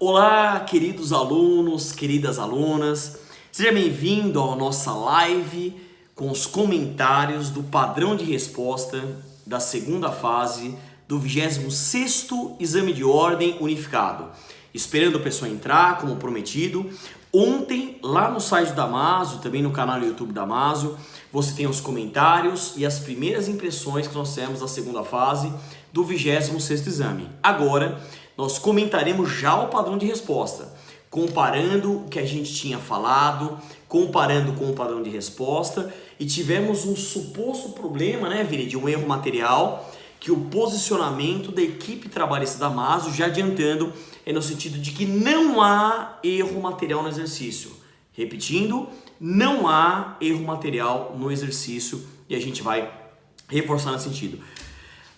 Olá, queridos alunos, queridas alunas, seja bem-vindo à nossa live com os comentários do padrão de resposta da segunda fase do 26º Exame de Ordem Unificado. Esperando a pessoa entrar, como prometido. Ontem, lá no site da Damaso, também no canal do YouTube da Damaso, você tem os comentários e as primeiras impressões que nós temos da segunda fase do 26º exame. Agora, nós comentaremos já o padrão de resposta, comparando o que a gente tinha falado, comparando com o padrão de resposta, e tivemos um suposto problema, né, Vini, de um erro material, que o posicionamento da equipe trabalhista da Damaso, já adiantando, é no sentido de que não há erro material no exercício. Repetindo, não há erro material no exercício e a gente vai reforçar nesse sentido.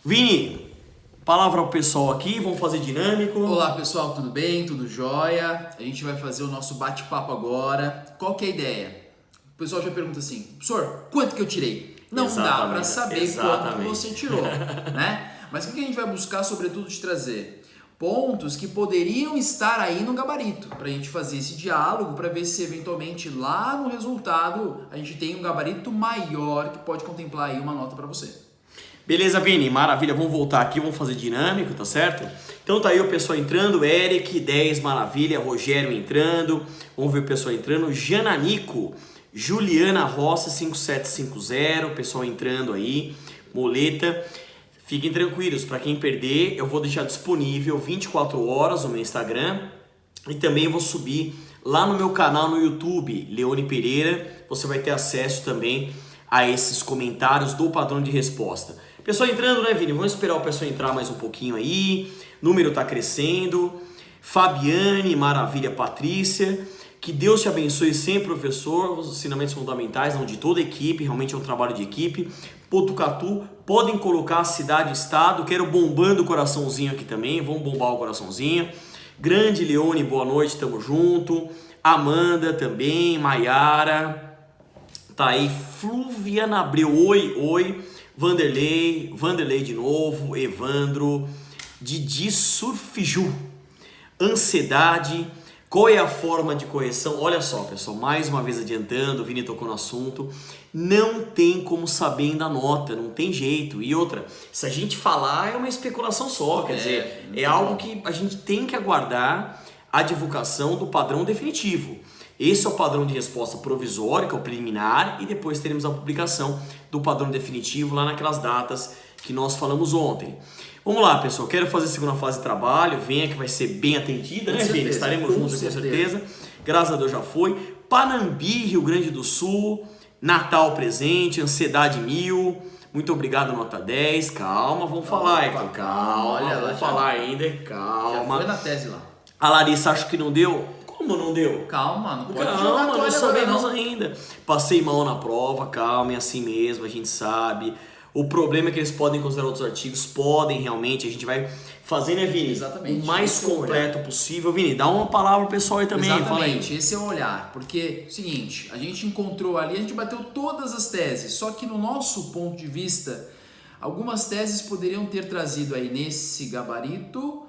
Vini, palavra ao pessoal aqui, vamos fazer dinâmico. Olá pessoal, tudo bem? Tudo jóia? A gente vai fazer o nosso bate-papo agora. Qual que é a ideia? O pessoal já pergunta assim, professor, quanto que eu tirei? Não dá para saber quanto você tirou, né? Mas o que a gente vai buscar, sobretudo, de trazer? Pontos que poderiam estar aí no gabarito, para a gente fazer esse diálogo, para ver se eventualmente lá no resultado a gente tem um gabarito maior que pode contemplar aí uma nota para você. Beleza, Vini? Maravilha, vamos voltar aqui, vamos fazer dinâmico, tá certo? Então tá aí o pessoal entrando, Eric, 10, maravilha, Rogério entrando, vamos ver o pessoal entrando, Jananico, Juliana Roça 5750, o pessoal entrando aí, Moleta. Fiquem tranquilos, para quem perder, eu vou deixar disponível 24 horas no meu Instagram e também vou subir lá no meu canal no YouTube, Leone Pereira, você vai ter acesso também a esses comentários do padrão de resposta. Pessoal entrando, né, Vini? Vamos esperar o pessoal entrar mais um pouquinho aí, número tá crescendo, Fabiane, maravilha, Patrícia, que Deus te abençoe sempre, professor, os ensinamentos fundamentais, não de toda a equipe, realmente é um trabalho de equipe. Potucatu, podem colocar a cidade e estado, quero bombando o coraçãozinho aqui também, vamos bombar o coraçãozinho. Grande Leone, boa noite, tamo junto. Amanda também, Maiara, tá aí, Fluviana Abreu, oi. Vanderlei de novo, Evandro, Didi Surfiju, ansiedade. Qual é a forma de correção? Olha só, pessoal, mais uma vez adiantando, o Vini tocou no assunto. Não tem como saber ainda a nota, não tem jeito. E outra, se a gente falar é uma especulação só, quer dizer, é algo que a gente tem que aguardar a divulgação do padrão definitivo. Esse é o padrão de resposta provisório, que é o preliminar, e depois teremos a publicação do padrão definitivo lá naquelas datas que nós falamos ontem. Vamos lá, pessoal, quero fazer a segunda fase de trabalho, venha que vai ser bem atendida, né, Vini? Estaremos juntos com certeza. Graças a Deus já foi. Panambi, Rio Grande do Sul, Natal presente, ansiedade 1000, muito obrigado, nota 10, calma, vamos falar, Hector, calma, vamos falar ainda, calma. Já foi na tese lá. A Larissa, acho que não deu? Como não deu? Calma, não pode jogar não sabemos ainda. Passei mal na prova, calma, é assim mesmo, a gente sabe. O problema é que eles podem considerar outros artigos, podem realmente, a gente vai fazer, né, Vini? Exatamente. O mais completo possível. Vini, dá uma palavra pro pessoal aí também. Exatamente, esse é o olhar, porque, seguinte, a gente encontrou ali, a gente bateu todas as teses, só que no nosso ponto de vista, algumas teses poderiam ter trazido aí nesse gabarito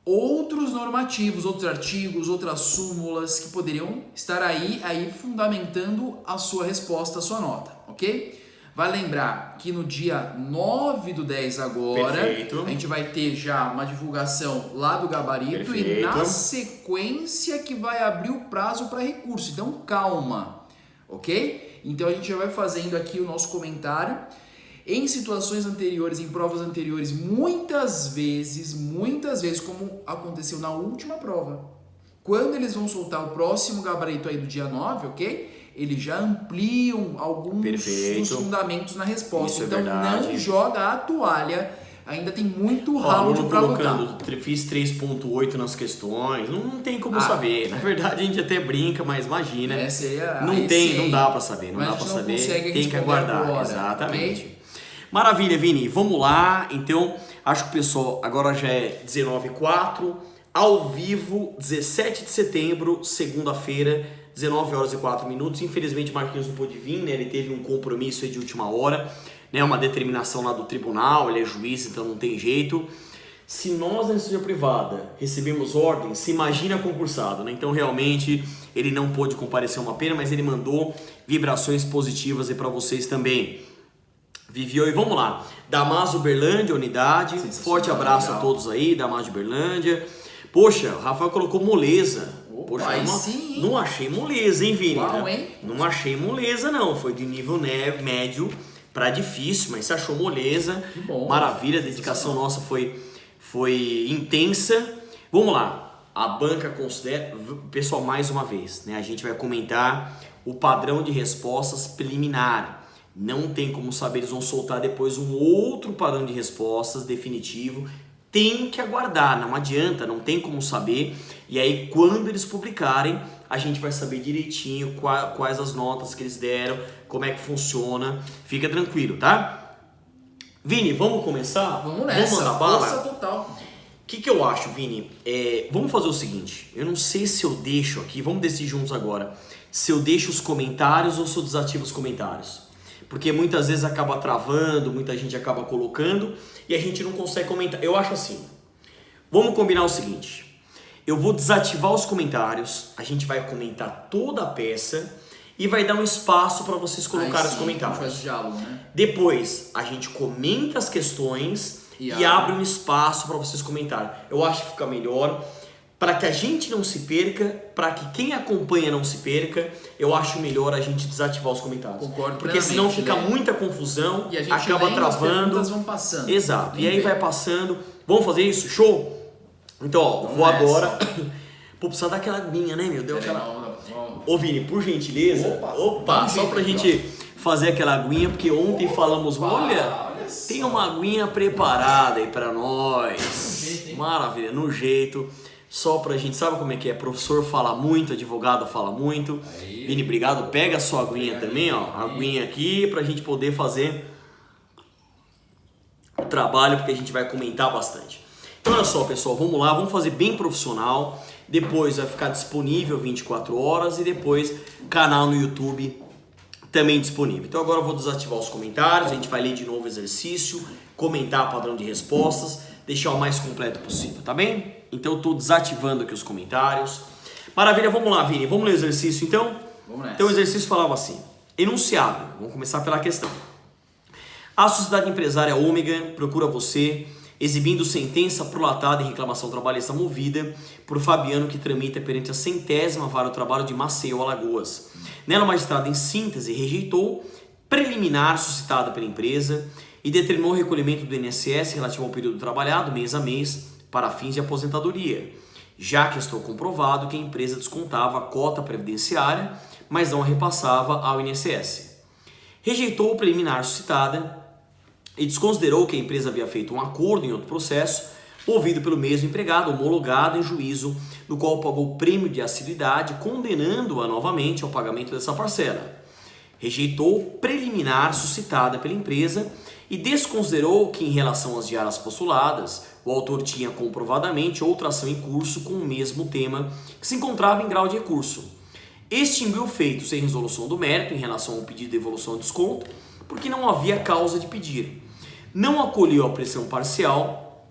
outros normativos, outros artigos, outras súmulas que poderiam estar aí fundamentando a sua resposta, a sua nota, ok? Vai lembrar que no dia 9/10 agora, Perfeito. A gente vai ter já uma divulgação lá do gabarito. Perfeito. E na sequência que vai abrir o prazo para recurso. Então calma, ok? Então a gente já vai fazendo aqui o nosso comentário. Em situações anteriores, em provas anteriores, muitas vezes, como aconteceu na última prova, quando eles vão soltar o próximo gabarito aí do dia 9, ok? Eles já ampliam alguns dos fundamentos na resposta. Então não joga a toalha, ainda tem muito ralo para lutar. Fiz 3.8 nas questões, não tem como saber. Na verdade a gente até brinca, mas imagina, não dá para saber, não dá para saber, tem que aguardar. Agora, exatamente. Okay? Maravilha, Vini, vamos lá. Então, acho que o pessoal agora já é 19h04, ao vivo, 17 de setembro, segunda-feira, 19h04. Infelizmente, Marquinhos não pôde vir, né? Ele teve um compromisso aí de última hora, né? Uma determinação lá do tribunal, ele é juiz, então não tem jeito. Se nós na iniciativa privada recebemos ordem, se imagina concursado, né? Então realmente ele não pôde comparecer, uma pena, mas ele mandou vibrações positivas aí para vocês também. Viviou, e vamos lá. Damaso Uberlândia, unidade. Forte abraço a todos aí, Damaso Uberlândia. Poxa, o Rafael colocou moleza. Poxa, sim, não achei moleza, hein, Vini? Uau, hein? Não achei moleza, não. Foi de nível médio para difícil, mas você achou moleza. Que bom. Maravilha, a dedicação nossa foi intensa. Vamos lá. A banca considera... Pessoal, mais uma vez, né? A gente vai comentar o padrão de respostas preliminar. Não tem como saber, eles vão soltar depois um outro padrão de respostas definitivo. Tem que aguardar, não adianta, não tem como saber. E aí quando eles publicarem, a gente vai saber direitinho quais as notas que eles deram, como é que funciona. Fica tranquilo, tá? Vini, vamos começar? Vamos nessa, vamos mandar bala? Força total. O que eu acho, Vini? Vamos fazer o seguinte, eu não sei se eu deixo aqui, vamos decidir juntos agora, se eu deixo os comentários ou se eu desativo os comentários. Porque muitas vezes acaba travando, muita gente acaba colocando e a gente não consegue comentar. Eu acho assim, vamos combinar o seguinte, eu vou desativar os comentários, a gente vai comentar toda a peça e vai dar um espaço para vocês colocarem os comentários. Faz diálogo, né? Depois a gente comenta as questões e abre um espaço para vocês comentarem. Eu acho que fica melhor. Para que a gente não se perca, para que quem acompanha não se perca, eu acho melhor a gente desativar os comentários. Concordo porque senão fica muita confusão, e a gente acaba travando. As vão passando. Exato. E aí vai passando. Vamos fazer isso? Show? Então, ó, vou agora. Pô, precisa dar aquela aguinha, né, meu Deus? Ô, Vini, por gentileza. Opa, só pra gente fazer aquela aguinha, porque ontem falamos, olha, tem uma aguinha preparada aí pra nós. Maravilha, no jeito. Só pra gente, sabe como é que é? Professor fala muito, advogado fala muito. Aí. Vini, obrigado. Pega a sua aguinha também, ó. Aguinha aqui pra gente poder fazer o trabalho, porque a gente vai comentar bastante. Então olha só, pessoal, vamos lá, vamos fazer bem profissional. Depois vai ficar disponível 24 horas e depois canal no YouTube também disponível. Então agora eu vou desativar os comentários, a gente vai ler de novo o exercício, comentar padrão de respostas, deixar o mais completo possível, tá bem? Então eu estou desativando aqui os comentários. Maravilha, vamos lá, Vini. Vamos ler o exercício então? Vamos nessa. Então o exercício falava assim. Enunciado. Vamos começar pela questão. A sociedade empresária Ômega procura você, exibindo sentença prolatada em reclamação trabalhista movida por Fabiano, que tramita perante a 100ª Vara do Trabalho de Maceió, Alagoas. Nela, o magistrado, em síntese, rejeitou preliminar suscitada pela empresa e determinou o recolhimento do INSS relativo ao período trabalhado, mês a mês, para fins de aposentadoria, já que estou comprovado que a empresa descontava a cota previdenciária, mas não a repassava ao INSS. Rejeitou o preliminar suscitada e desconsiderou que a empresa havia feito um acordo em outro processo, ouvido pelo mesmo empregado, homologado em juízo, no qual pagou prêmio de assiduidade, condenando-a novamente ao pagamento dessa parcela. Rejeitou preliminar suscitada pela empresa e desconsiderou que, em relação às diárias postuladas, o autor tinha comprovadamente outra ação em curso com o mesmo tema que se encontrava em grau de recurso. Extinguiu o feito sem resolução do mérito em relação ao pedido de devolução do desconto, porque não havia causa de pedir. Não acolheu a pressão parcial,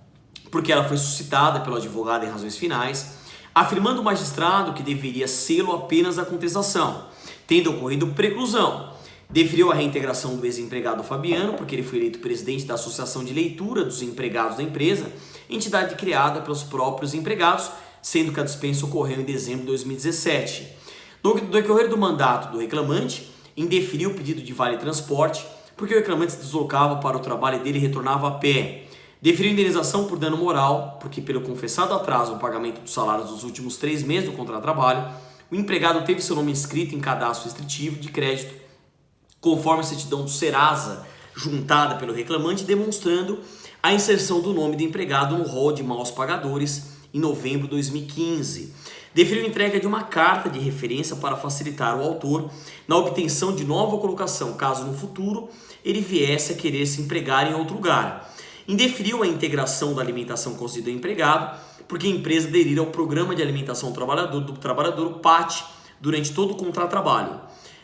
porque ela foi suscitada pelo advogado em razões finais, afirmando o magistrado que deveria sê-lo apenas a contestação, tendo ocorrido preclusão. Deferiu a reintegração do ex-empregado Fabiano, porque ele foi eleito presidente da Associação de Leitura dos Empregados da empresa, entidade criada pelos próprios empregados, sendo que a dispensa ocorreu em dezembro de 2017. No decorrer do mandato do reclamante, indeferiu o pedido de vale-transporte, porque o reclamante se deslocava para o trabalho dele e retornava a pé. Deferiu indenização por dano moral, porque pelo confessado atraso no pagamento dos salários dos últimos 3 meses do contrato de trabalho, o empregado teve seu nome inscrito em cadastro restritivo de crédito, conforme a certidão do Serasa, juntada pelo reclamante, demonstrando a inserção do nome do empregado no rol de maus pagadores em novembro de 2015. Deferiu a entrega de uma carta de referência para facilitar o autor na obtenção de nova colocação, caso no futuro ele viesse a querer se empregar em outro lugar. Indeferiu a integração da alimentação concedida ao empregado, porque a empresa aderir ao Programa de Alimentação do Trabalhador, o PAT, durante todo o contrato de trabalho.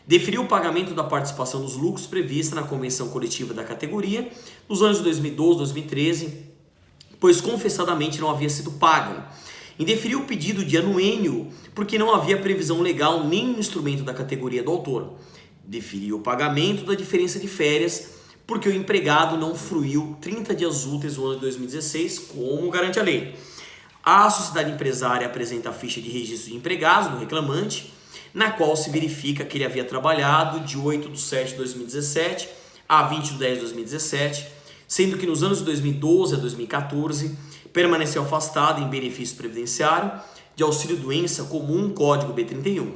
Deferiu o pagamento da participação dos lucros prevista na convenção coletiva da categoria nos anos de 2012 e 2013, pois confessadamente não havia sido paga. Indeferiu o pedido de anuênio, porque não havia previsão legal nem no instrumento da categoria do autor. Deferiu o pagamento da diferença de férias, porque o empregado não fruiu 30 dias úteis no ano de 2016, como garante a lei. A sociedade empresária apresenta a ficha de registro de empregados do reclamante, na qual se verifica que ele havia trabalhado de 8/7/2017 a 20/10/2017, sendo que nos anos de 2012 a 2014 permaneceu afastado em benefício previdenciário de auxílio-doença comum código B31.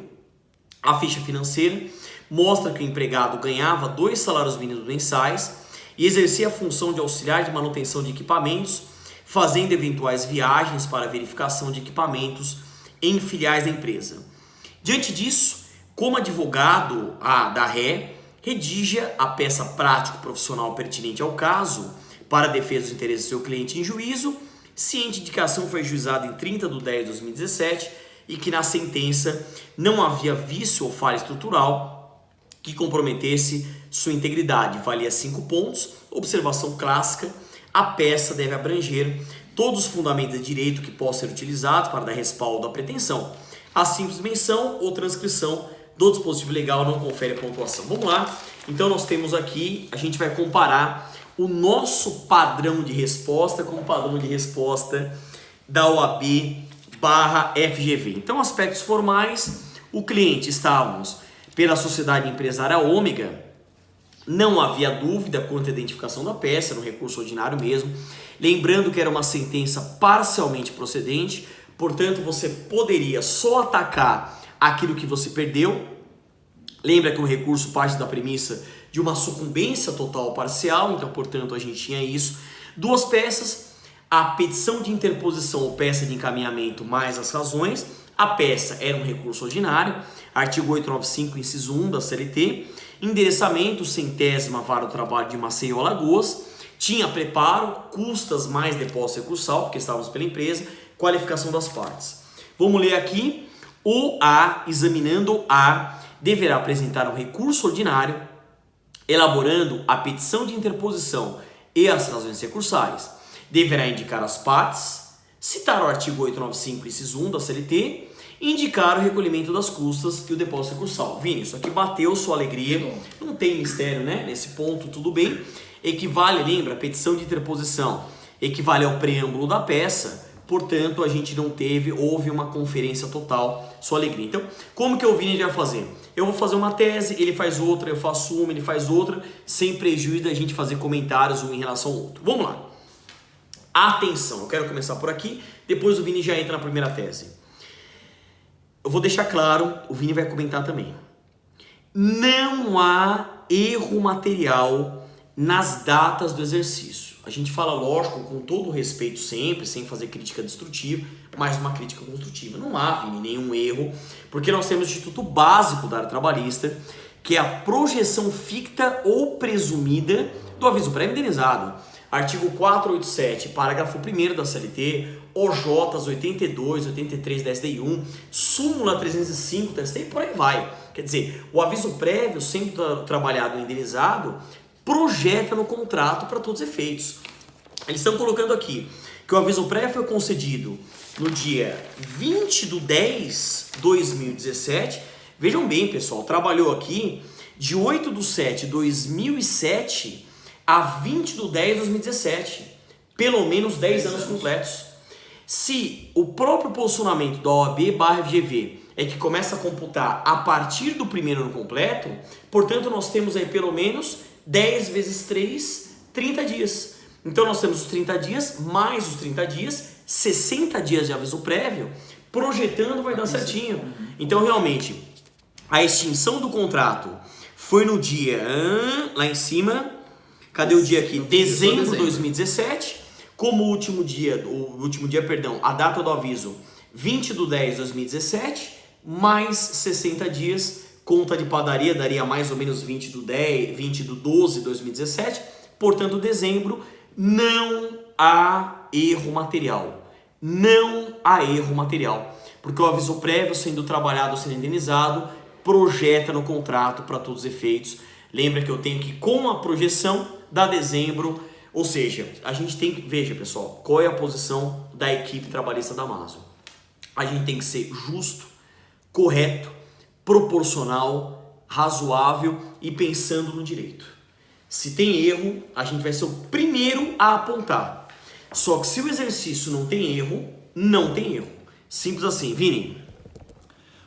A ficha financeira mostra que o empregado ganhava 2 salários mínimos mensais e exercia a função de auxiliar de manutenção de equipamentos, fazendo eventuais viagens para verificação de equipamentos em filiais da empresa. Diante disso, como advogado da ré, redija a peça prático-profissional pertinente ao caso para a defesa dos interesses do seu cliente em juízo, ciente de que a ação foi ajuizada em 30/10/2017 e que na sentença não havia vício ou falha estrutural que comprometesse sua integridade. Valia 5 pontos. Observação clássica: a peça deve abranger todos os fundamentos de direito que possam ser utilizados para dar respaldo à pretensão. A simples menção ou transcrição do dispositivo legal não confere pontuação. Vamos lá. Então nós temos aqui, a gente vai comparar o nosso padrão de resposta com o padrão de resposta da OAB/FGV. Então, aspectos formais: o cliente estávamos pela sociedade empresária Ômega, não havia dúvida quanto à identificação da peça, no recurso ordinário mesmo. Lembrando que era uma sentença parcialmente procedente, portanto você poderia só atacar aquilo que você perdeu. Lembra que o recurso parte da premissa de uma sucumbência total ou parcial, então portanto a gente tinha isso. 2 peças: a petição de interposição ou peça de encaminhamento mais as razões. A peça era um recurso ordinário, artigo 895, inciso 1 da CLT, endereçamento 100ª vara do trabalho de Maceió, Alagoas, tinha preparo, custas mais depósito recursal, porque estávamos pela empresa, qualificação das partes. Vamos ler aqui: o A, examinando A, deverá apresentar um recurso ordinário, elaborando a petição de interposição e as razões recursais. Deverá indicar as partes, citar o artigo 895, inciso 1 da CLT, indicar o recolhimento das custas e o depósito recursal. Vini, isso aqui bateu sua alegria, não tem mistério, né? Nesse ponto, tudo bem. Equivale, lembra, a petição de interposição equivale ao preâmbulo da peça, portanto, a gente não houve uma conferência total, sua alegria. Então, como que o Vini vai fazer? Eu vou fazer uma tese, ele faz outra, eu faço uma, ele faz outra, sem prejuízo da gente fazer comentários um em relação ao outro. Vamos lá. Atenção, eu quero começar por aqui, depois o Vini já entra na primeira tese. Eu vou deixar claro, o Vini vai comentar também. Não há erro material nas datas do exercício. A gente fala, lógico, com todo o respeito sempre, sem fazer crítica destrutiva, mas uma crítica construtiva. Não há, Vini, nenhum erro, porque nós temos o Instituto Básico da Área Trabalhista, que é a projeção ficta ou presumida do aviso prévio indenizado. Artigo 487, parágrafo 1º da CLT, OJs 82, 83 da SDI1, súmula 305 da SDI, por aí vai. Quer dizer, o aviso prévio, sempre trabalhado e indenizado, projeta no contrato para todos os efeitos. Eles estão colocando aqui que o aviso prévio foi concedido no dia 20/10/2017. Vejam bem, pessoal, trabalhou aqui de 8/7/2007 a 20/10/2017, pelo menos 10 anos completos. Se o próprio posicionamento da OAB/FGV é que começa a computar a partir do primeiro ano completo, portanto nós temos aí pelo menos 10 vezes 3, 30 dias. Então nós temos os 30 dias, mais os 30 dias, 60 dias de aviso prévio, projetando vai dar certinho. Então realmente, a extinção do contrato foi no dia, lá em cima, cadê o dia aqui? Dezembro de 2017, como último dia, a data do aviso, 20/10/2017, mais 60 dias, conta de padaria, daria mais ou menos 20/12/2017, portanto, dezembro, não há erro material. Não há erro material, porque o aviso prévio, sendo trabalhado, sendo indenizado, projeta no contrato para todos os efeitos. Lembra que eu tenho que, com a projeção, dar dezembro, Ou seja, a gente tem que... Veja, pessoal, qual é a posição da equipe trabalhista da Maso? A gente tem que ser justo, correto, proporcional, razoável e pensando no direito. Se tem erro, a gente vai ser o primeiro a apontar. Só que se o exercício não tem erro, não tem erro. Simples assim, Vini.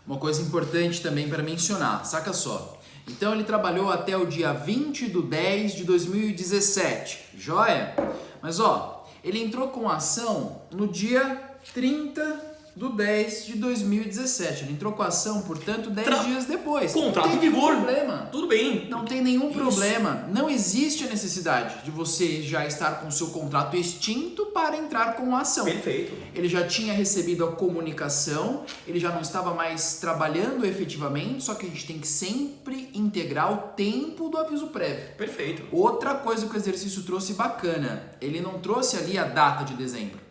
Uma coisa importante também para mencionar, saca só. Então ele trabalhou até o dia 20/10/2017, joia? Mas ó, ele entrou com a ação no dia 30/10/2017. Ele entrou com a ação, portanto, 10 dias depois. Contrato em vigor. Problema. Tudo bem. Não tem nenhum problema. Não existe a necessidade de você já estar com o seu contrato extinto para entrar com a ação. Perfeito. Ele já tinha recebido a comunicação, ele já não estava mais trabalhando efetivamente, só que a gente tem que sempre integrar o tempo do aviso prévio. Perfeito. Outra coisa que o exercício trouxe bacana, ele não trouxe ali a data de dezembro.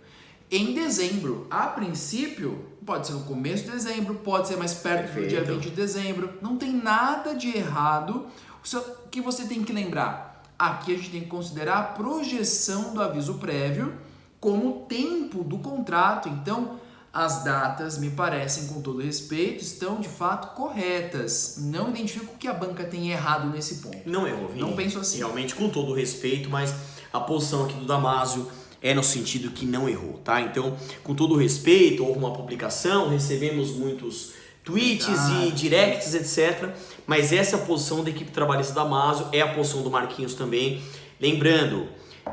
Em dezembro, a princípio, pode ser no começo de dezembro, pode ser mais perto do dia 20 de dezembro, não tem nada de errado. O que você tem que lembrar? Aqui a gente tem que considerar a projeção do aviso prévio como tempo do contrato. Então, as datas, me parecem, com todo respeito, estão de fato corretas. Não identifico que a banca tem errado nesse ponto. Não errou, Vini. Não penso assim. Realmente, com todo respeito, mas a posição aqui do Damásio é no sentido que não errou, tá? Então, com todo respeito, houve uma publicação, recebemos muitos tweets e directs, etc. Mas essa é a posição da equipe trabalhista da Damásio, é a posição do Marquinhos também. Lembrando,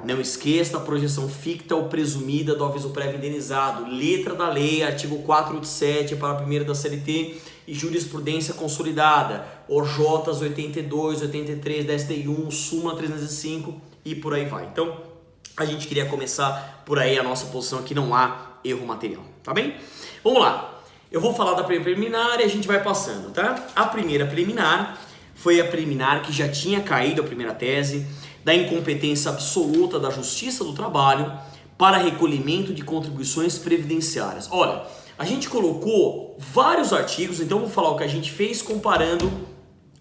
não esqueça a projeção ficta ou presumida do aviso prévio indenizado. Letra da lei, artigo 487, para a primeira da CLT e jurisprudência consolidada. OJs 82, 83, 10TI1, súmula 305 e por aí vai. Então, a gente queria começar por aí a nossa posição aqui, não há erro material, tá bem? Vamos lá, eu vou falar da primeira preliminar e a gente vai passando, tá? A primeira preliminar foi a preliminar que já tinha caído a primeira tese da incompetência absoluta da Justiça do Trabalho para recolhimento de contribuições previdenciárias. Olha, a gente colocou vários artigos, então eu vou falar o que a gente fez comparando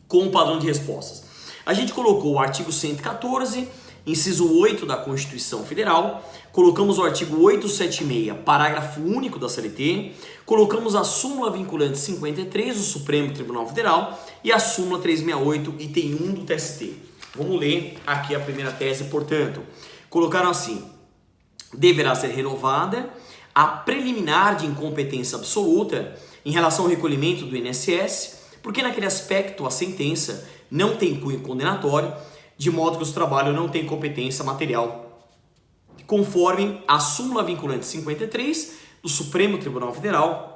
com o padrão de respostas. A gente colocou o artigo 114, inciso 8 da Constituição Federal, colocamos o artigo 876, parágrafo único da CLT, colocamos a súmula vinculante 53 do Supremo Tribunal Federal e a súmula 368, item 1 do TST. Vamos ler aqui a primeira tese, portanto. Colocaram assim: deverá ser renovada a preliminar de incompetência absoluta em relação ao recolhimento do INSS, porque naquele aspecto a sentença não tem cunho condenatório, de modo que os trabalhos não têm competência material, conforme a súmula vinculante 53 do Supremo Tribunal Federal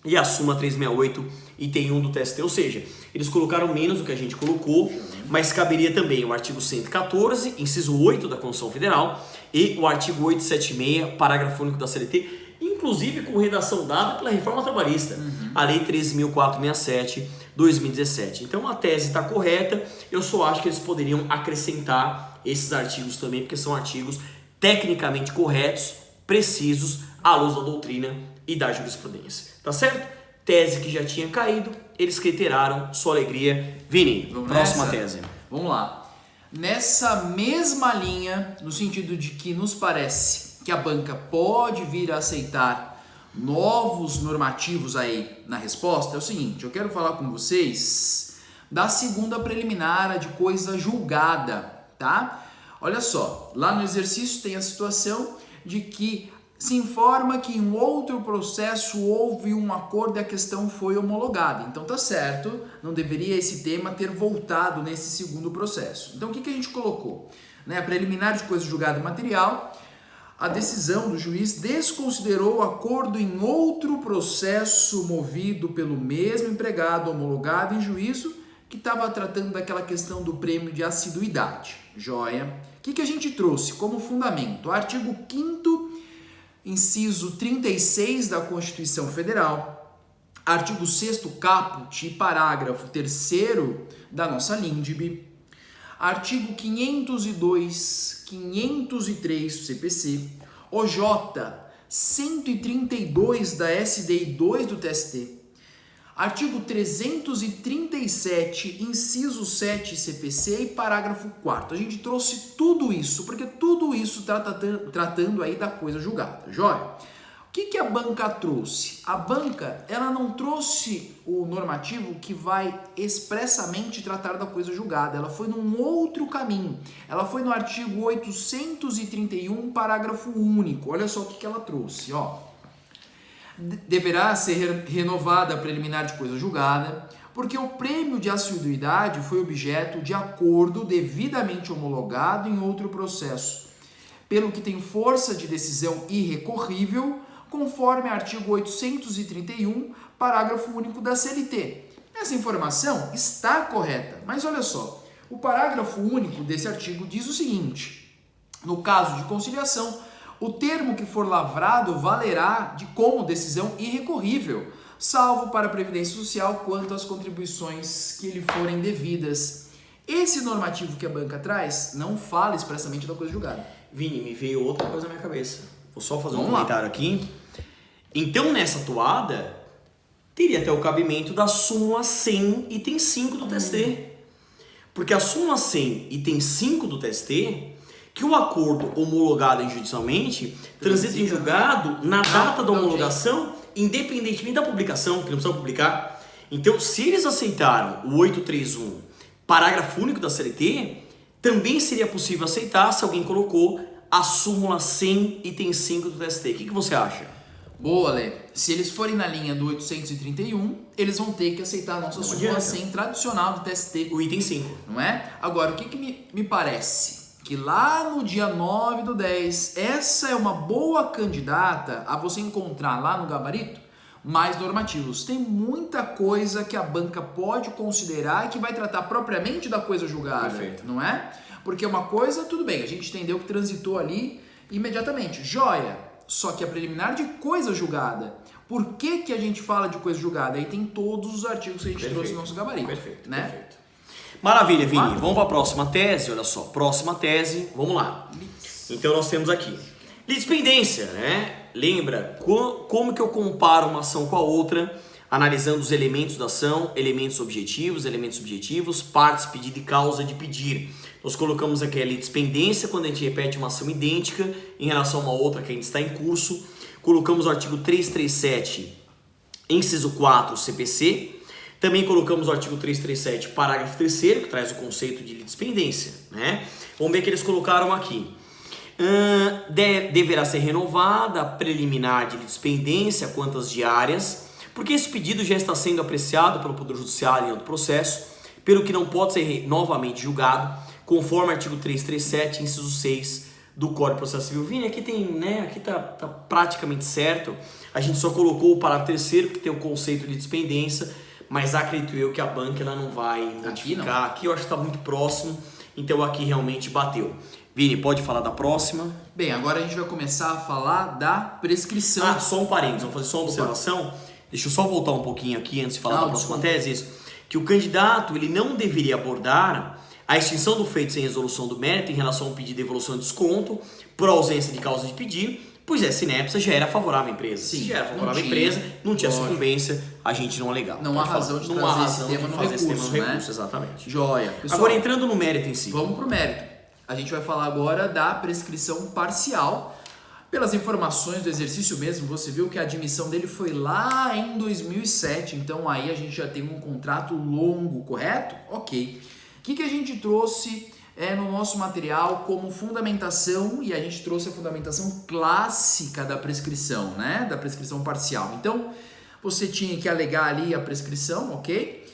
e a súmula 368, item 1 do TST. Ou seja, eles colocaram menos do que a gente colocou, mas caberia também o artigo 114, inciso 8 da Constituição Federal e o artigo 876, parágrafo único da CLT, inclusive com redação dada pela reforma trabalhista, a Lei 13.467, 2017. Então a tese está correta, eu só acho que eles poderiam acrescentar esses artigos também, porque são artigos tecnicamente corretos, precisos, à luz da doutrina e da jurisprudência. Tá certo? Tese que já tinha caído, eles reiteraram sua alegria. Vini, próxima tese. Vamos lá. Nessa mesma linha, no sentido de que nos parece que a banca pode vir a aceitar novos normativos aí na resposta, é o seguinte: eu quero falar com vocês da segunda preliminar de coisa julgada, tá? Olha só, lá no exercício tem a situação de que se informa que em outro processo houve um acordo e a questão foi homologada. Então tá certo, não deveria esse tema ter voltado nesse segundo processo. Então o que a gente colocou? A preliminar de coisa julgada material, a decisão do juiz desconsiderou o acordo em outro processo movido pelo mesmo empregado homologado em juízo que estava tratando daquela questão do prêmio de assiduidade. Joia? O que a gente trouxe como fundamento? O artigo 5º, inciso 36 da Constituição Federal, artigo 6º caput e parágrafo 3º da nossa LINDB, artigo 502, 503 do CPC, OJ 132 da SDI 2 do TST, Artigo 337, inciso 7 CPC e parágrafo 4º. A gente trouxe tudo isso, porque tudo isso está tratando aí da coisa julgada, joia? O que a banca trouxe? A banca, ela não trouxe o normativo que vai expressamente tratar da coisa julgada, ela foi num outro caminho. Ela foi no artigo 831, parágrafo único. Olha só o que ela trouxe, ó. Deverá ser renovada a preliminar de coisa julgada, porque o prêmio de assiduidade foi objeto de acordo devidamente homologado em outro processo, pelo que tem força de decisão irrecorrível, conforme artigo 831, parágrafo único da CLT. Essa informação está correta, mas olha só, o parágrafo único desse artigo diz o seguinte: no caso de conciliação, o termo que for lavrado valerá como decisão irrecorrível, salvo para a Previdência Social quanto às contribuições que lhe forem devidas. Esse normativo que a banca traz não fala expressamente da coisa julgada. Vini, me veio outra coisa na minha cabeça. Vou só fazer um comentário aqui. Então, nessa toada, teria até o cabimento da súmula 100, item 5 do TST. Porque a súmula 100, item 5 do TST, que o acordo homologado judicialmente transita em julgado na data da homologação, independentemente da publicação, que não precisa publicar. Então, se eles aceitaram o 831, parágrafo único da CLT, também seria possível aceitar se alguém colocou a súmula 100, item 5 do TST. O que você acha? Boa, Lê. Se eles forem na linha do 831, eles vão ter que aceitar a nossa súmula 100 tradicional do TST. O item 5. Não é? Agora, o que me parece? Que lá no dia 9/10, essa é uma boa candidata a você encontrar lá no gabarito mais normativos. Tem muita coisa que a banca pode considerar e que vai tratar propriamente da coisa julgada. Perfeito. Não é? Porque uma coisa, tudo bem, a gente entendeu que transitou ali imediatamente. Joia! Só que a preliminar de coisa julgada. Por que a gente fala de coisa julgada? Aí tem todos os artigos que a gente trouxe no nosso gabarito. Perfeito, né? Perfeito. Maravilha, Vini. Vamos para a próxima tese. Olha só, próxima tese. Vamos lá. Então nós temos aqui litispendência, né? Lembra como que eu comparo uma ação com a outra, analisando os elementos da ação, elementos subjetivos, partes, pedido e causa de pedir. Nós colocamos aqui a litispendência quando a gente repete uma ação idêntica em relação a uma outra que ainda está em curso. Colocamos o artigo 337, inciso 4, CPC. Também colocamos o artigo 337, parágrafo 3º, que traz o conceito de litispendência, né? Vamos ver o que eles colocaram aqui. Deverá ser renovada a preliminar de litispendência, quantas diárias, porque esse pedido já está sendo apreciado pelo Poder Judiciário em outro processo, pelo que não pode ser novamente julgado, conforme o artigo 337, inciso 6 do Código de Processo Civil. Vini, aqui tem, né? Aqui tá praticamente certo. A gente só colocou o parágrafo 3º, que tem o conceito de litispendência, mas acredito eu que a banca ela não vai modificar. Aqui eu acho que está muito próximo, então aqui realmente bateu. Vini, pode falar da próxima? Bem, agora a gente vai começar a falar da prescrição. Só um parênteses, vamos fazer só uma observação. Deixa eu só voltar um pouquinho aqui antes de falar da próxima tese. Isso, que o candidato ele não deveria abordar a extinção do feito sem resolução do mérito em relação ao pedido de devolução de desconto por ausência de causa de pedir, pois a Sinepsa já era favorável à empresa. Sim, se já era favorável à empresa, não tinha sucumbência, a gente não alegava. Não há razão de trazer esse tema no recurso, né? Exatamente. Joia. Pessoal, agora entrando no mérito em si. Vamos pro mérito. A gente vai falar agora da prescrição parcial. Pelas informações do exercício mesmo, você viu que a admissão dele foi lá em 2007, então aí a gente já tem um contrato longo, correto? Ok. O que a gente trouxe no nosso material como fundamentação, e a gente trouxe a fundamentação clássica da prescrição, né? Da prescrição parcial. Então, você tinha que alegar ali a prescrição, ok?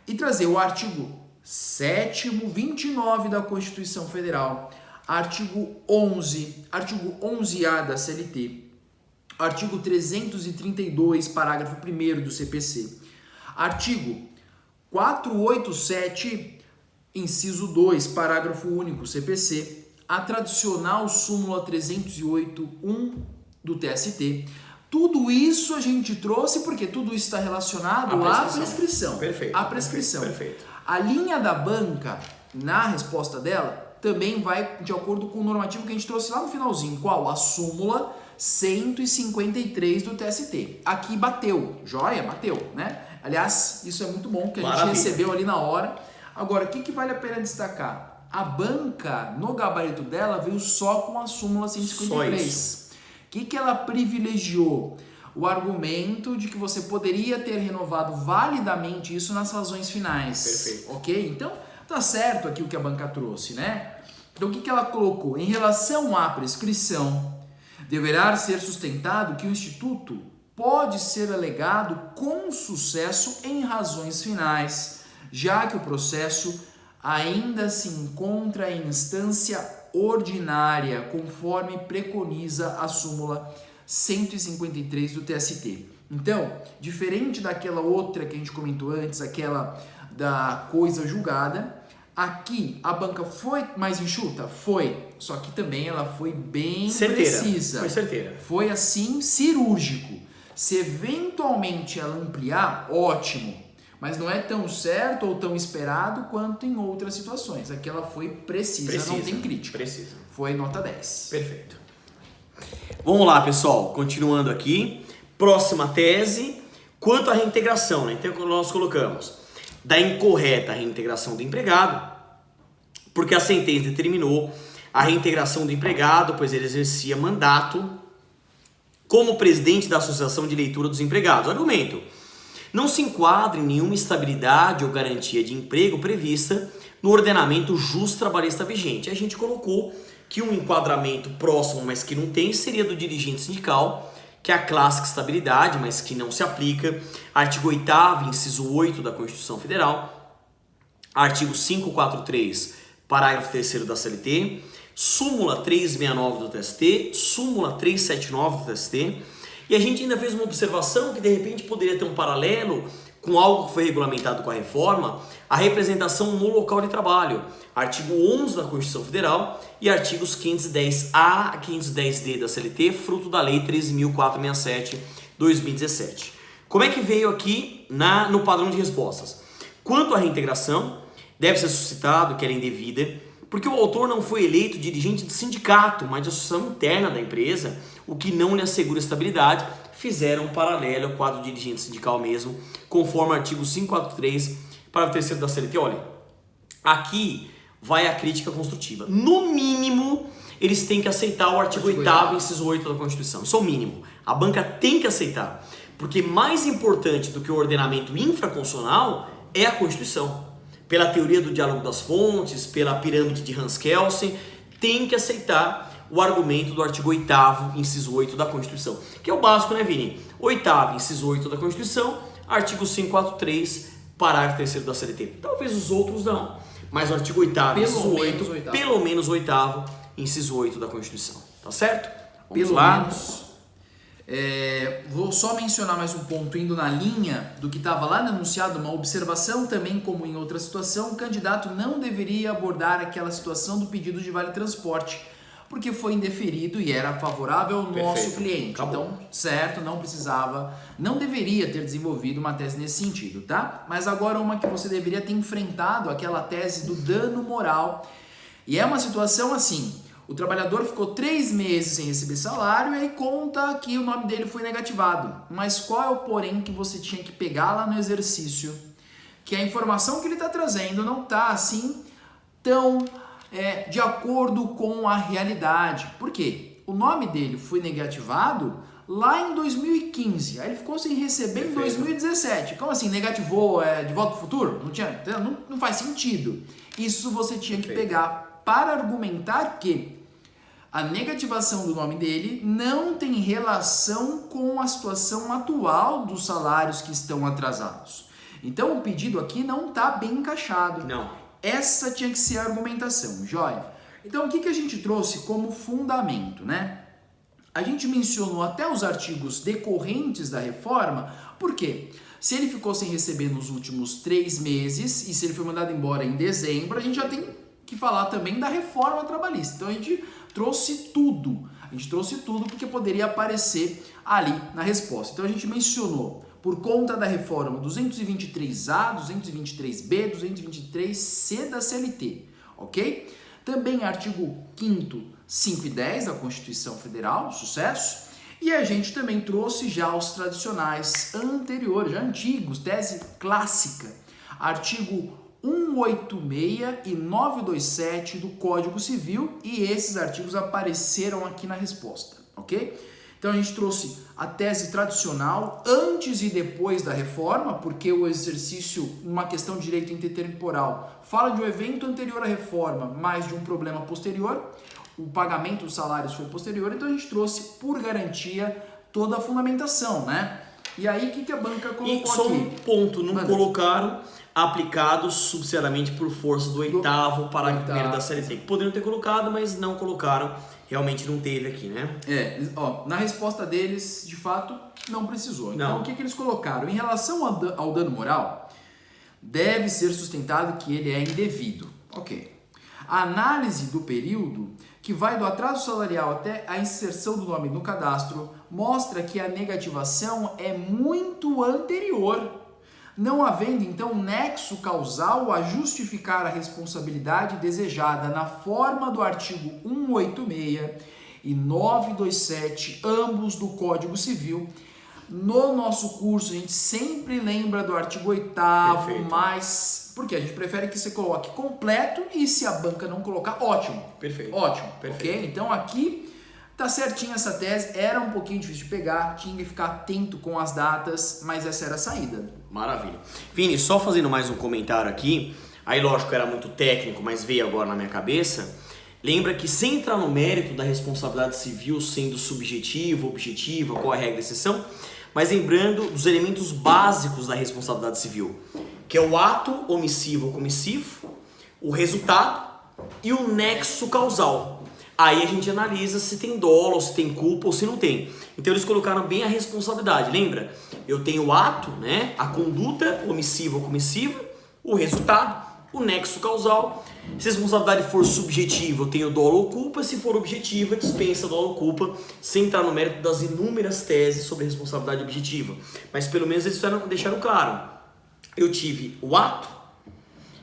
E trazer o artigo 7º, 29 da Constituição Federal, artigo 11, artigo 11A da CLT, artigo 332, parágrafo 1º do CPC, artigo 487, inciso 2, parágrafo único CPC, a tradicional súmula 308.1 do TST. Tudo isso a gente trouxe porque tudo isso está relacionado à prescrição. Perfeito. À prescrição. Perfeito. A linha da banca, na resposta dela, também vai de acordo com o normativo que a gente trouxe lá no finalzinho. Qual? A súmula 153 do TST. Aqui bateu. Joia? Bateu, né? Aliás, isso é muito bom, que a gente Maravilha. recebeu ali na hora. Agora, o que vale a pena destacar? A banca, no gabarito dela, veio só com a súmula 153. O que ela privilegiou? O argumento de que você poderia ter renovado validamente isso nas razões finais. Perfeito. Ok? Então, tá certo aqui o que a banca trouxe, né? Então, o que ela colocou? Em relação à prescrição, deverá ser sustentado que o Instituto pode ser alegado com sucesso em razões finais, já que o processo ainda se encontra em instância ordinária, conforme preconiza a súmula 153 do TST. Então, diferente daquela outra que a gente comentou antes, aquela da coisa julgada, aqui a banca foi mais enxuta? Foi. Só que também ela foi bem precisa. Foi certeira. Foi assim, cirúrgico. Se eventualmente ela ampliar, ótimo. Mas não é tão certo ou tão esperado quanto em outras situações. Aqui ela foi precisa. Não tem crítica. Precisa. Foi nota 10. Perfeito. Vamos lá, pessoal. Continuando aqui. Próxima tese. Quanto à reintegração, né? Então, nós colocamos da incorreta reintegração do empregado, porque a sentença determinou a reintegração do empregado, pois ele exercia mandato como presidente da Associação de Leitura dos Empregados. Argumento: não se enquadra em nenhuma estabilidade ou garantia de emprego prevista no ordenamento justo trabalhista vigente. A gente colocou que um enquadramento próximo, mas que não tem, seria do dirigente sindical, que é a clássica estabilidade, mas que não se aplica. Artigo 8º, inciso 8 da Constituição Federal, artigo 543, parágrafo 3º da CLT, súmula 369 do TST, súmula 379 do TST, e a gente ainda fez uma observação que de repente poderia ter um paralelo com algo que foi regulamentado com a reforma, a representação no local de trabalho, artigo 11 da Constituição Federal e artigos 510A a 510D da CLT, fruto da Lei 13.467/2017. Como é que veio aqui no padrão de respostas? Quanto à reintegração, deve ser suscitado que ela é indevida, porque o autor não foi eleito dirigente de sindicato, mas de associação interna da empresa, o que não lhe assegura estabilidade. Fizeram um paralelo ao quadro de dirigente sindical mesmo, conforme o artigo 543, parágrafo 3º da CLT. Olha, aqui vai a crítica construtiva. No mínimo, eles têm que aceitar o artigo 8º, inciso 8 da Constituição. Isso é o mínimo. A banca tem que aceitar, porque mais importante do que o ordenamento infraconstitucional é a Constituição. Pela teoria do diálogo das fontes, pela pirâmide de Hans Kelsen, tem que aceitar o argumento do artigo 8º, inciso 8 da Constituição, que é o básico, né, Vini? 8º, inciso 8 da Constituição, artigo 543, parágrafo 3º da CLT. Talvez os outros não, mas o artigo 8º, inciso 8, pelo menos 8º, inciso 8 da Constituição. Tá certo? Vamos pelo lá. menos. Vou só mencionar mais um ponto, indo na linha do que estava lá no enunciado, uma observação também, como em outra situação, o candidato não deveria abordar aquela situação do pedido de vale transporte, porque foi indeferido e era favorável ao nosso cliente. Acabou. Então, certo, não precisava, não deveria ter desenvolvido uma tese nesse sentido, tá? Mas agora uma que você deveria ter enfrentado, aquela tese do dano moral. E é uma situação assim: o trabalhador ficou 3 meses sem receber salário e aí conta que o nome dele foi negativado. Mas qual é o porém que você tinha que pegar lá no exercício? Que a informação que ele está trazendo não está assim tão de acordo com a realidade. Por quê? O nome dele foi negativado lá em 2015. Aí ele ficou sem receber em 2017. Como assim? Negativou de volta para o futuro? Não faz sentido. Isso você tinha que pegar para argumentar que a negativação do nome dele não tem relação com a situação atual dos salários que estão atrasados. Então o pedido aqui não está bem encaixado. Não. Essa tinha que ser a argumentação, joia? Então o que a gente trouxe como fundamento, né? A gente mencionou até os artigos decorrentes da reforma, por quê? Se ele ficou sem receber nos últimos 3 meses e se ele foi mandado embora em dezembro, a gente já tem que falar também da reforma trabalhista. Então a gente trouxe tudo. A gente trouxe tudo porque poderia aparecer ali na resposta. Então a gente mencionou, por conta da reforma 223A, 223B, 223C da CLT, ok? Também artigo 5º, 5 e 10 da Constituição Federal, sucesso. E a gente também trouxe já os tradicionais anteriores, já antigos, tese clássica, artigo 186 e 927 do Código Civil, e esses artigos apareceram aqui na resposta, ok? Então a gente trouxe a tese tradicional antes e depois da reforma, porque o exercício, uma questão de direito intertemporal, fala de um evento anterior à reforma, mais de um problema posterior, o pagamento dos salários foi posterior, então a gente trouxe, por garantia, toda a fundamentação, né? E aí, o que a banca colocou aqui? E só um ponto, não colocaram aplicados subsidiariamente por força do 8º parágrafo 1º da CLT. Poderiam ter colocado, mas não colocaram. Realmente não teve aqui, né? Na resposta deles, de fato, não precisou. Então, Não. o que eles colocaram? Em relação ao dano moral, deve ser sustentado que ele é indevido. Ok. A análise do período, que vai do atraso salarial até a inserção do nome no cadastro, mostra que a negativação é muito anterior, não havendo então nexo causal a justificar a responsabilidade desejada na forma do artigo 186 e 927, ambos do Código Civil. No nosso curso a gente sempre lembra do artigo 8º, mas porque a gente prefere que você coloque completo, e se a banca não colocar, ótimo. Perfeito. Ótimo, Perfeito. ok? Então aqui tá certinho essa tese, era um pouquinho difícil de pegar, tinha que ficar atento com as datas, mas essa era a saída. Maravilha. Vini, só fazendo mais um comentário aqui, aí lógico era muito técnico, mas veio agora na minha cabeça. Lembra que sem entrar no mérito da responsabilidade civil sendo subjetiva, objetiva, qual a regra de exceção, mas lembrando dos elementos básicos da responsabilidade civil, que é o ato omissivo ou comissivo, o resultado e o nexo causal. Aí a gente analisa se tem dolo, se tem culpa ou se não tem. Então eles colocaram bem a responsabilidade. Lembra? Eu tenho o ato, né? A conduta omissiva ou comissiva, o resultado, o nexo causal. Se a responsabilidade for subjetiva, eu tenho dolo ou culpa. Se for objetiva, dispensa dolo ou culpa, sem entrar no mérito das inúmeras teses sobre responsabilidade objetiva. Mas pelo menos eles deixaram claro. Eu tive o ato,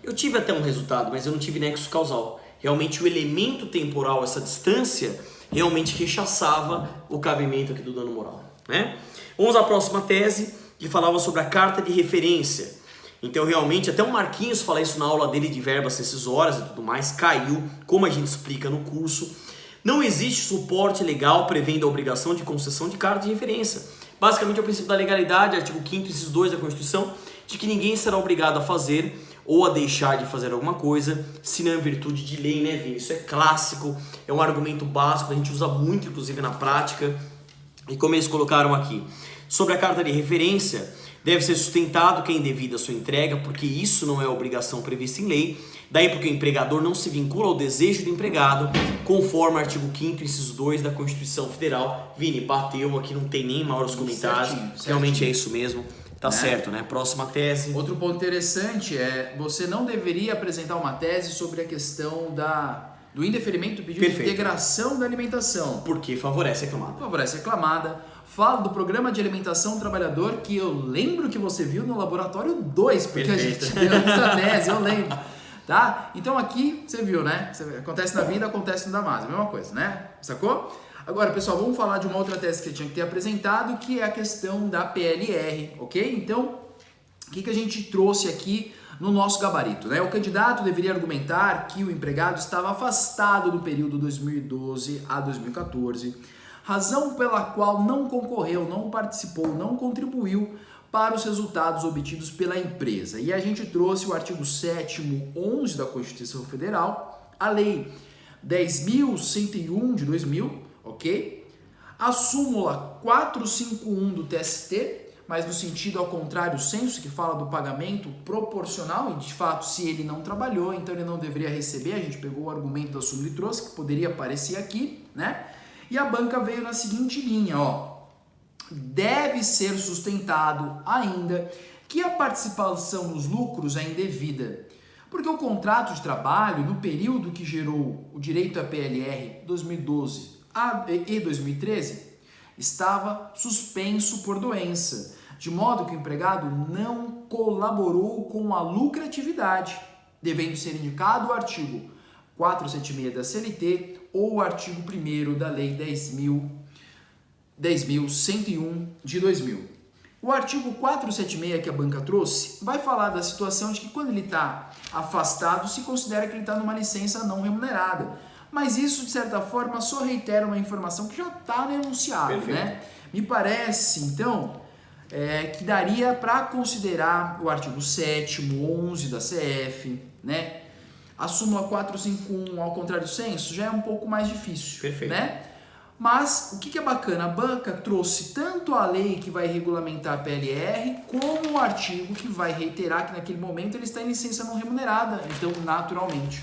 eu tive até um resultado, mas eu não tive nexo causal. Realmente o elemento temporal, essa distância, realmente rechaçava o cabimento aqui do dano moral, né? Vamos à próxima tese, que falava sobre a carta de referência. Então realmente, até o Marquinhos fala isso na aula dele de verbas decisórias e tudo mais, caiu, como a gente explica no curso. Não existe suporte legal prevendo a obrigação de concessão de carta de referência. Basicamente é o princípio da legalidade, artigo 5º, inciso 2 da Constituição, de que ninguém será obrigado a fazer ou a deixar de fazer alguma coisa, se não em virtude de lei, né, Vini? Isso é clássico, é um argumento básico, a gente usa muito, inclusive, na prática. E como eles colocaram aqui, sobre a carta de referência, deve ser sustentado que é indevida a sua entrega, porque isso não é obrigação prevista em lei, daí porque o empregador não se vincula ao desejo do empregado, conforme o artigo 5º, inciso 2 da Constituição Federal. Vini, bateu aqui, não tem nem maiores comentários, certinho. Realmente é isso mesmo. Tá certo, né? Próxima tese. Outro ponto interessante é, você não deveria apresentar uma tese sobre a questão do indeferimento do pedido de integração da alimentação. Porque favorece a reclamada. Favorece a reclamada. Fala do programa de alimentação do trabalhador, que eu lembro que você viu no laboratório 2, porque a gente deu essa tese, eu lembro. Tá? Então aqui, você viu, né? Acontece na vida, acontece no Damasio, a mesma coisa, né? Sacou? Agora, pessoal, vamos falar de uma outra tese que eu tinha que ter apresentado, que é a questão da PLR, ok? Então, o que a gente trouxe aqui no nosso gabarito, né? O candidato deveria argumentar que o empregado estava afastado do período 2012 a 2014, razão pela qual não concorreu, não participou, não contribuiu para os resultados obtidos pela empresa. E a gente trouxe o artigo 7º, 11 da Constituição Federal, a Lei 10.101 de 2000, ok? A súmula 451 do TST, mas no sentido ao contrário, senso, que fala do pagamento proporcional, e de fato, se ele não trabalhou, então ele não deveria receber. A gente pegou o argumento da súmula e trouxe, que poderia aparecer aqui, né? E a banca veio na seguinte linha, ó. Deve ser sustentado ainda que a participação nos lucros é indevida, porque o contrato de trabalho, no período que gerou o direito à PLR 2012 e 2013, estava suspenso por doença, de modo que o empregado não colaborou com a lucratividade, devendo ser indicado o artigo 476 da CLT ou o artigo 1º da Lei 10.101 10.101 de 2000. O artigo 476 que a banca trouxe vai falar da situação de que quando ele está afastado, se considera que ele está numa licença não remunerada. Mas isso, de certa forma, só reitera uma informação que já está no enunciado, né? Me parece, então, que daria para considerar o artigo 7º, 11 da CF, né? A súmula 451, ao contrário do censo, já é um pouco mais difícil, né? Mas o que é bacana? A banca trouxe tanto a lei que vai regulamentar a PLR, como o artigo que vai reiterar que naquele momento ele está em licença não remunerada. Então, naturalmente,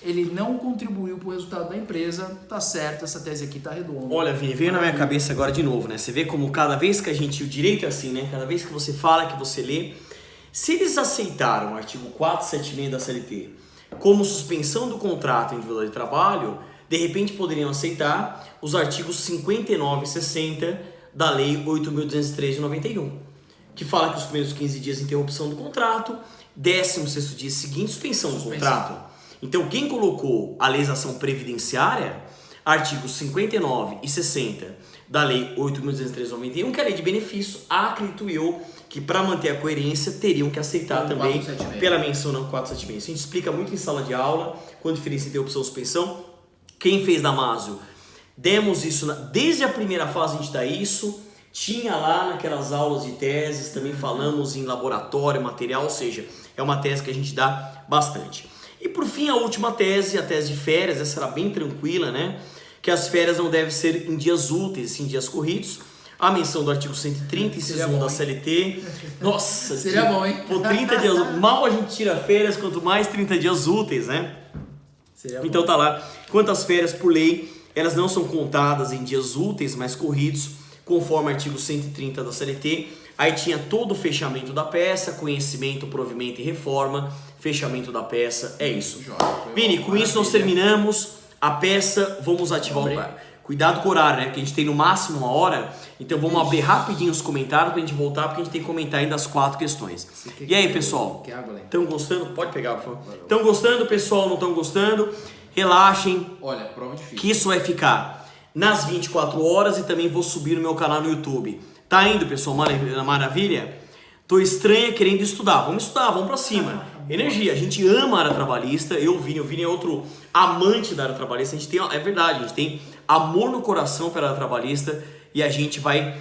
ele não contribuiu para o resultado da empresa. Tá certo, essa tese aqui tá redonda. Olha, Vini, veio na minha cabeça agora de novo, né? Você vê como cada vez que o direito é assim, né? Cada vez que você fala, que você lê, se eles aceitaram o artigo 476 da CLT como suspensão do contrato individual de trabalho, de repente poderiam aceitar os artigos 59 e 60 da Lei 8.203 de 91, que fala que os primeiros 15 dias de interrupção do contrato, 16º dia seguinte, suspensão do contrato. Então, quem colocou a legislação previdenciária, artigos 59 e 60 da Lei 8.203 de 91, que é a lei de benefício, acredito eu, que para manter a coerência teriam que aceitar também 476. Pela menção não 476. Isso a gente explica muito em sala de aula, quando diferencia interrupção e suspensão. Quem fez Damásio, demos isso, desde a primeira fase a gente dá isso, tinha lá naquelas aulas de teses, também falamos em laboratório, material, ou seja, é uma tese que a gente dá bastante. E por fim a última tese, a tese de férias, essa era bem tranquila, né? Que as férias não devem ser em dias úteis, sim em dias corridos. A menção do artigo 130, inciso 1 da CLT. Nossa, seria bom, hein? Por 30 dias, mal a gente tira férias, quanto mais 30 dias úteis, né? Então tá lá, quantas férias por lei, elas não são contadas em dias úteis, mas corridos, conforme o artigo 130 da CLT. Aí tinha todo o fechamento da peça, conhecimento, provimento e reforma, fechamento da peça, é isso. Vini, com isso nós terminamos a peça, vamos ativar o... Cuidado com o horário, né? Porque a gente tem no máximo 1 hora, então vamos abrir rapidinho os comentários pra gente voltar, porque a gente tem que comentar ainda as 4 questões. E aí, pessoal? Estão gostando? Pode pegar, por favor. Estão gostando, pessoal? Não estão gostando? Relaxem. Olha, prova difícil. Que isso vai ficar nas 24 horas e também vou subir no meu canal no YouTube. Tá indo, pessoal? Maravilha? Tô estranha querendo estudar. Vamos estudar, vamos pra cima. Energia, a gente ama a área trabalhista. O Vini é outro amante da área trabalhista. A gente tem, é verdade, a gente tem amor no coração pela área trabalhista e a gente vai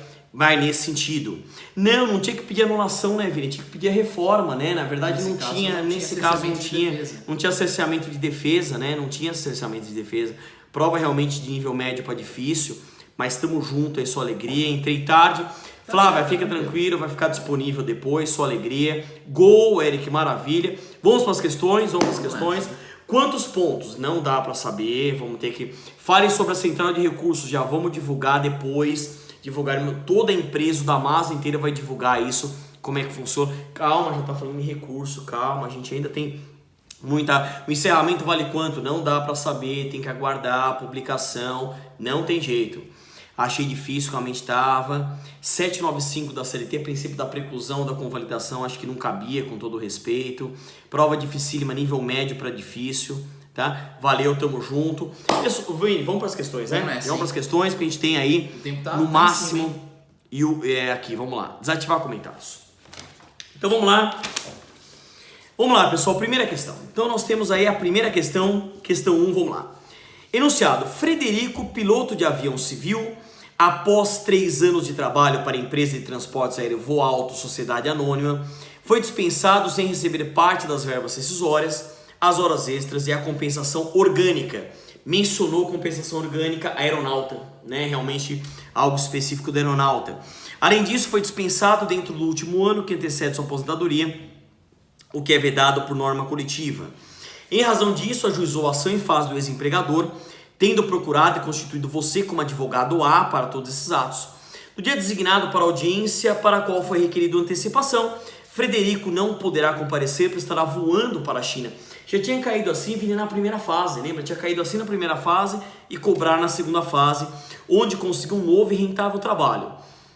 nesse sentido. Não tinha que pedir anulação, né, Vini? Tinha que pedir a reforma, né? Na verdade, nesse caso não tinha cerceamento de defesa, né? Não tinha cerceamento de defesa. Prova realmente de nível médio para difícil, mas estamos juntos aí, sua alegria. Entrei tarde. Flávia, fica tranquilo, vai ficar disponível depois, sua alegria. Gol, Eric, maravilha. Vamos para as questões, Quantos pontos? Não dá para saber, vamos ter que... Falem sobre a central de recursos, já vamos divulgar depois. Toda a empresa da Masa inteira vai divulgar isso, como é que funciona. Calma, já tá falando em recurso, calma, a gente ainda tem muita... O encerramento vale quanto? Não dá para saber, tem que aguardar a publicação, não tem jeito. Achei difícil, realmente estava. 795 da CLT, princípio da preclusão, da convalidação, acho que não cabia, com todo respeito. Prova dificílima, nível médio para difícil, tá? Valeu, tamo junto. Vamos para as questões, né? Vamos para as questões, porque a gente tem aí, no máximo... aqui, vamos lá. Desativar comentários. Então, vamos lá. Vamos lá, pessoal, primeira questão. Então, nós temos aí a primeira questão, questão 1, vamos lá. Enunciado, Frederico, piloto de avião civil, após 3 anos de trabalho para a empresa de transportes aéreos Voo Alto Sociedade Anônima, foi dispensado sem receber parte das verbas rescisórias, as horas extras e a compensação orgânica. Mencionou compensação orgânica aeronauta, né? Realmente algo específico da aeronauta. Além disso, foi dispensado dentro do último ano que antecede sua aposentadoria, o que é vedado por norma coletiva. Em razão disso, ajuizou a ação em fase do ex-empregador, tendo procurado e constituído você como advogado A para todos esses atos. No dia designado para a audiência para a qual foi requerido antecipação, Frederico não poderá comparecer, pois estará voando para a China. Já tinha caído assim, vindo na primeira fase, lembra? Tinha caído assim na primeira fase e cobrar na segunda fase, onde conseguiu um novo e rentável trabalho.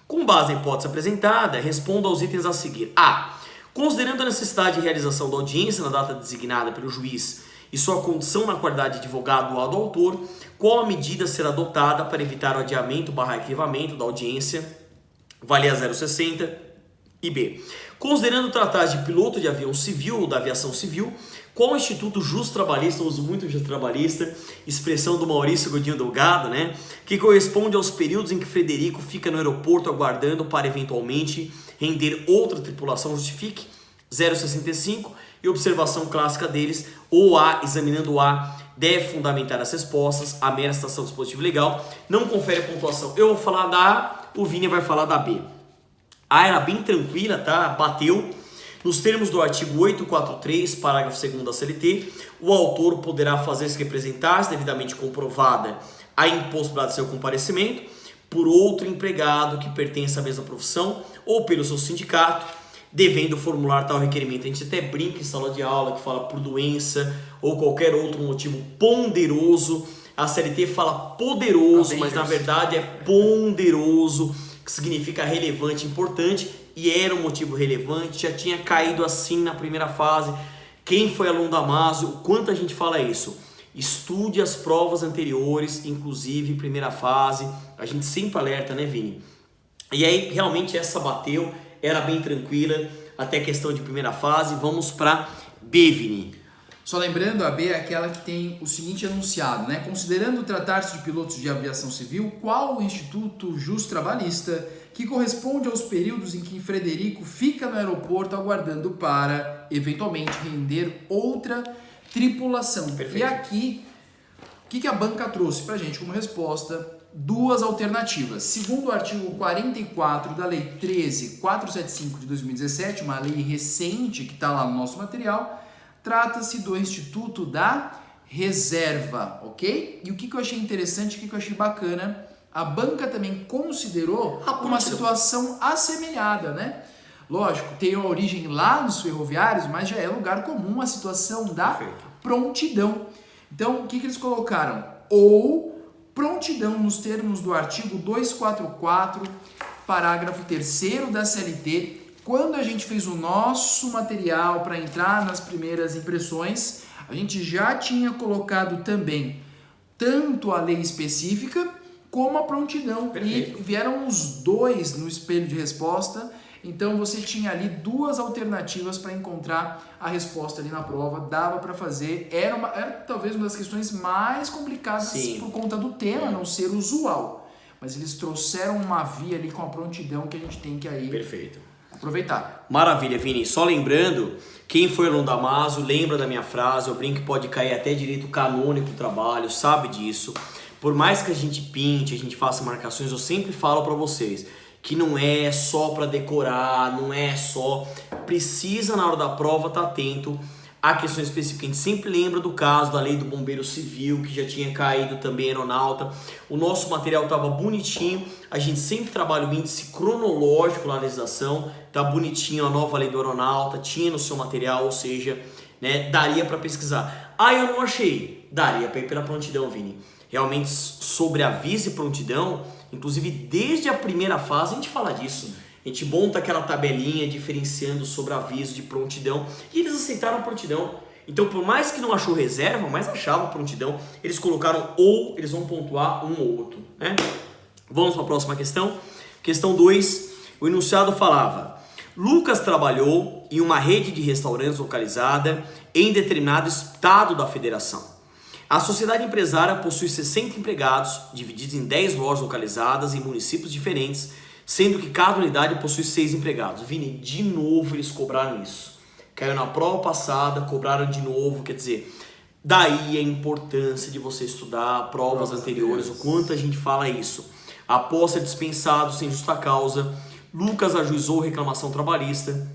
Com base na hipótese apresentada, responda aos itens a seguir. A. Considerando a necessidade de realização da audiência na data designada pelo juiz e sua condição na qualidade de advogado do autor, qual a medida será adotada para evitar o adiamento/arquivamento da audiência, vale a 0,60, e B. Considerando tratar-se de piloto de avião civil ou da aviação civil, qual o Instituto Justo Trabalhista, eu uso muito o Justo Trabalhista, expressão do Maurício Godinho Delgado, né? Que corresponde aos períodos em que Frederico fica no aeroporto aguardando para eventualmente render outra tripulação, justifique, 0,65, e observação clássica deles, ou A, examinando o A, deve fundamentar as respostas, a mera citação dispositiva legal, não confere a pontuação. Eu vou falar da A, o Vini vai falar da B. A era bem tranquila, tá? Bateu. Nos termos do artigo 843, parágrafo 2º da CLT, o autor poderá fazer-se representar-se devidamente comprovada a impossibilidade de seu comparecimento por outro empregado que pertence à mesma profissão ou pelo seu sindicato, devendo formular tal requerimento. A gente até brinca em sala de aula que fala por doença ou qualquer outro motivo ponderoso. A CLT fala poderoso, mas na verdade é ponderoso, que significa relevante, importante, e era um motivo relevante, já tinha caído assim na primeira fase. Quem foi aluno da Maso, o quanto a gente fala isso? Estude as provas anteriores, inclusive primeira fase, a gente sempre alerta, né, Vini? E aí realmente essa bateu, era bem tranquila, até questão de primeira fase. Vamos para B, Vini. Só lembrando, a B é aquela que tem o seguinte enunciado, né? Considerando tratar-se de pilotos de aviação civil, qual o Instituto Justo Trabalhista que corresponde aos períodos em que Frederico fica no aeroporto aguardando para, eventualmente, render outra tripulação. Perfeito. E aqui, o que a banca trouxe para a gente como resposta? Duas alternativas. Segundo o artigo 44 da Lei 13.475 de 2017, uma lei recente que está lá no nosso material, trata-se do Instituto da Reserva, ok? E o que eu achei interessante, o que eu achei bacana, a banca também considerou uma situação assemelhada, né? Lógico, tem a origem lá nos ferroviários, mas já é lugar comum a situação da prontidão. Então, o que eles colocaram? Ou prontidão nos termos do artigo 244, parágrafo 3º da CLT. Quando a gente fez o nosso material para entrar nas primeiras impressões, a gente já tinha colocado também tanto a lei específica como a prontidão. Perfeito. E vieram os dois no espelho de resposta. Então você tinha ali duas alternativas para encontrar a resposta ali na prova, dava para fazer, era talvez uma das questões mais complicadas. Sim. Por conta do tema não ser usual, mas eles trouxeram uma via ali com a prontidão que a gente tem que aí aproveitar. Maravilha, Vini. Só lembrando, quem foi aluno da Maso, lembra da minha frase, eu brinco que pode cair até direito canônico do trabalho, sabe disso. Por mais que a gente pinte, a gente faça marcações, eu sempre falo para vocês que não é só para decorar, não é só... Precisa, na hora da prova, estar atento a questões específicas. A gente sempre lembra do caso da lei do bombeiro civil, que já tinha caído também aeronauta. O nosso material estava bonitinho. A gente sempre trabalha o índice cronológico na legislação. Tá bonitinho a nova lei do aeronauta, tinha no seu material, ou seja, né, daria para pesquisar. Ah, eu não achei. Daria para ir pela prontidão, Vini. Realmente, sobre aviso e prontidão, inclusive desde a primeira fase a gente fala disso. A gente monta aquela tabelinha diferenciando sobre aviso de prontidão e eles aceitaram a prontidão. Então, por mais que não achou reserva, mas achava prontidão, eles colocaram ou eles vão pontuar um ou outro, né? Vamos para a próxima questão. Questão 2. O enunciado falava: Lucas trabalhou em uma rede de restaurantes localizada em determinado estado da federação. A sociedade empresária possui 60 empregados, divididos em 10 lojas localizadas em municípios diferentes, sendo que cada unidade possui 6 empregados. Vini, de novo eles cobraram isso. Caiu na prova passada, cobraram de novo, quer dizer, daí a importância de você estudar provas anteriores, o quanto a gente fala isso. Após ser dispensado sem justa causa, Lucas ajuizou reclamação trabalhista,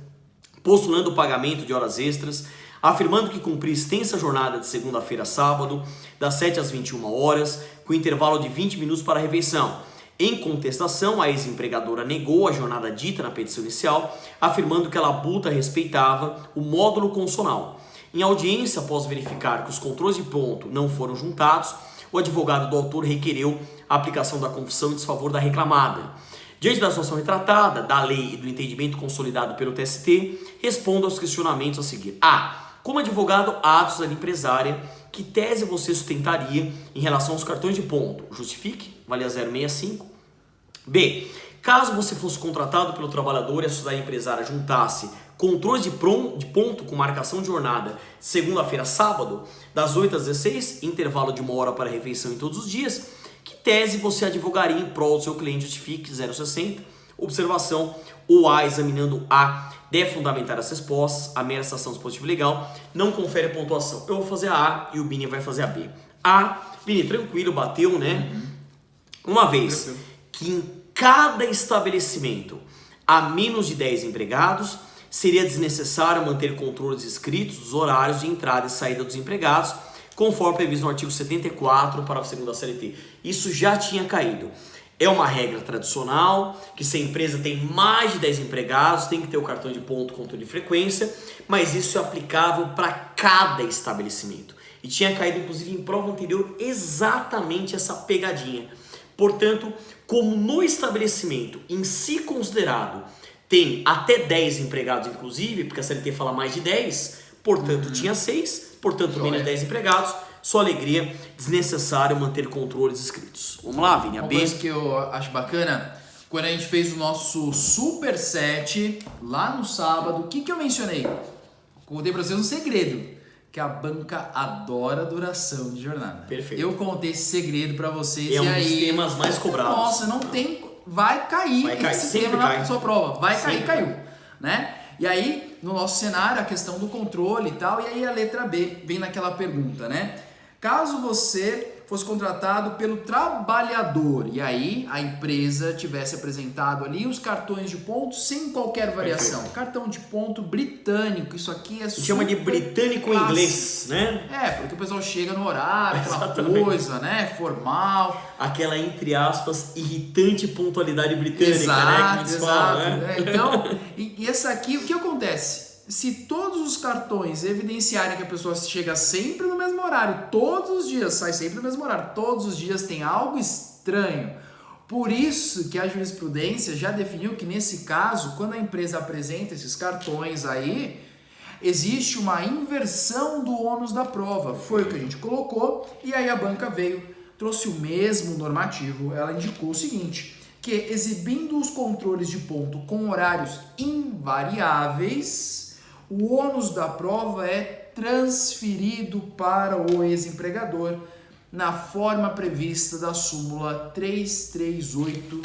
postulando o pagamento de horas extras, afirmando que cumpria extensa jornada de segunda-feira a sábado, das 7 às 21 horas, com intervalo de 20 minutos para a refeição. Em contestação, a ex-empregadora negou a jornada dita na petição inicial, afirmando que a labuta respeitava o módulo consonal. Em audiência, após verificar que os controles de ponto não foram juntados, o advogado do autor requereu a aplicação da confissão em desfavor da reclamada. Diante da situação retratada, da lei e do entendimento consolidado pelo TST, respondo aos questionamentos a seguir. A. como advogado atos da empresária, que tese você sustentaria em relação aos cartões de ponto? Justifique, valia 0,65. B. Caso você fosse contratado pelo trabalhador e a sociedade empresária juntasse controles de ponto com marcação de jornada segunda-feira a sábado, das 8 às 16, intervalo de 1 hora para refeição em todos os dias, que tese você advogaria em prol do seu cliente? Justifique, 0,60. Observação, o A examinando A deve fundamentar as respostas, a mera citação dispositiva legal não confere pontuação. Eu vou fazer a A e o Bini vai fazer a B. A, Bini, tranquilo, bateu, né? Uma vez que em cada estabelecimento há menos de 10 empregados, seria desnecessário manter controles escritos dos horários de entrada e saída dos empregados, conforme previsto no artigo 74, parágrafo 2º da CLT. Isso já tinha caído. É uma regra tradicional, que se a empresa tem mais de 10 empregados, tem que ter o cartão de ponto, controle de frequência, mas isso é aplicável para cada estabelecimento. E tinha caído, inclusive, em prova anterior, exatamente essa pegadinha. Portanto, como no estabelecimento em si considerado tem até 10 empregados, inclusive, porque a CLT fala mais de 10, portanto tinha 6, portanto menos de 10 empregados, só alegria, desnecessário manter controles escritos. Vamos lá, Vini, a B. Uma coisa que eu acho bacana, quando a gente fez o nosso superset lá no sábado, o que eu mencionei? Contei pra vocês um segredo, que a banca adora duração de jornada. Perfeito. Eu contei esse segredo pra vocês É um dos temas mais cobrados. Nossa, não tem... Vai cair esse tema na sua prova. Vai cair, caiu. Né? E aí, no nosso cenário, a questão do controle e tal, e aí a letra B vem naquela pergunta, né? Caso você fosse contratado pelo trabalhador e aí a empresa tivesse apresentado ali os cartões de ponto sem qualquer variação. Perfeito. Cartão de ponto britânico, isso aqui é super chama de britânico em inglês, né? É, porque o pessoal chega no horário, aquela coisa, né? Formal. Aquela, entre aspas, irritante pontualidade britânica, exato, né? Que exato. falam, né? Então, e essa aqui, o que acontece? Se todos os cartões evidenciarem que a pessoa chega sempre no mesmo horário, todos os dias, sai sempre no mesmo horário, todos os dias tem algo estranho. Por isso que a jurisprudência já definiu que nesse caso, quando a empresa apresenta esses cartões aí, existe uma inversão do ônus da prova. Foi o que a gente colocou e aí a banca veio, trouxe o mesmo normativo, ela indicou o seguinte, que exibindo os controles de ponto com horários invariáveis, o ônus da prova é transferido para o ex-empregador na forma prevista da súmula 338,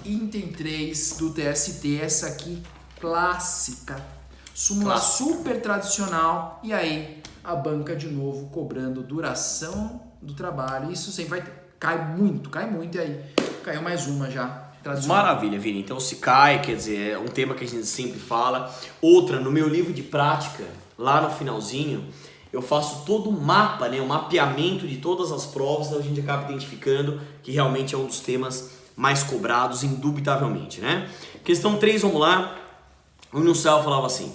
item 3 do TST, essa aqui clássica, súmula super tradicional, e aí a banca de novo cobrando duração do trabalho, isso sempre vai ter, cai muito, e aí caiu mais uma já. Maravilha, Vini. Então se cai, quer dizer, é um tema que a gente sempre fala. Outra, no meu livro de prática, lá no finalzinho, eu faço todo um mapa, né, um mapeamento de todas as provas, então a gente acaba identificando que realmente é um dos temas mais cobrados, indubitavelmente, né? Questão 3, vamos lá. O enunciado falava assim: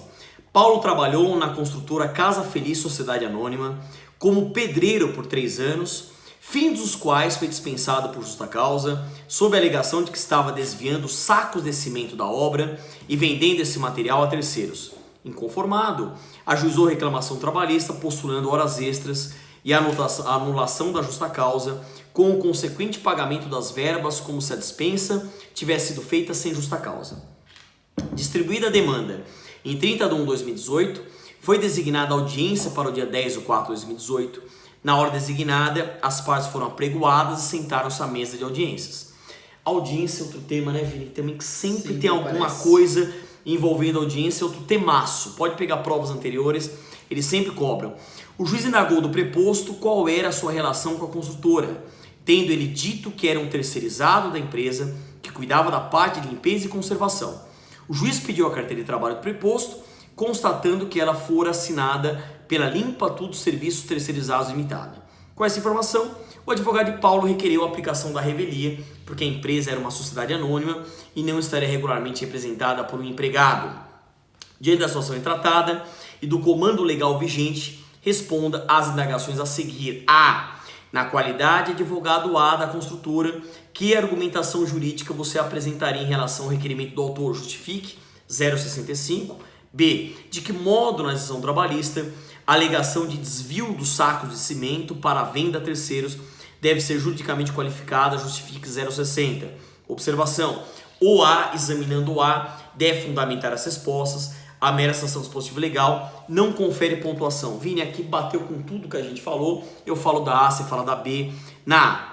Paulo trabalhou na construtora Casa Feliz Sociedade Anônima como pedreiro por 3 anos, fim dos quais foi dispensado por justa causa, sob a alegação de que estava desviando sacos de cimento da obra e vendendo esse material a terceiros. Inconformado, ajuizou reclamação trabalhista postulando horas extras e a anulação da justa causa, com o consequente pagamento das verbas como se a dispensa tivesse sido feita sem justa causa. Distribuída a demanda em 30 de 1 de 2018, foi designada audiência para o dia 10 de 4 de 2018. Na hora designada, as partes foram apregoadas e sentaram-se à mesa de audiências. Audiência é outro tema, né, Vini? Também que sempre tem alguma coisa envolvendo audiência, é outro temaço. Pode pegar provas anteriores, eles sempre cobram. O juiz indagou do preposto qual era a sua relação com a construtora, tendo ele dito que era um terceirizado da empresa que cuidava da parte de limpeza e conservação. O juiz pediu a carteira de trabalho do preposto, constatando que ela fora assinada pela Limpa Tudo Serviços Terceirizados Limitada. Com essa informação, o advogado de Paulo requereu a aplicação da revelia, porque a empresa era uma sociedade anônima e não estaria regularmente representada por um empregado. Diante da situação retratada e do comando legal vigente, responda às indagações a seguir. A. Na qualidade de advogado A da construtora, que argumentação jurídica você apresentaria em relação ao requerimento do autor? Justifique, 0,65. B. De que modo na decisão trabalhista alegação de desvio dos sacos de cimento para venda a terceiros deve ser juridicamente qualificada, justifique 0,60. Observação: o A, examinando o A, deve fundamentar as respostas. A mera sanção dispositiva legal não confere pontuação. Vini, aqui bateu com tudo que a gente falou. Eu falo da A, você fala da B. Na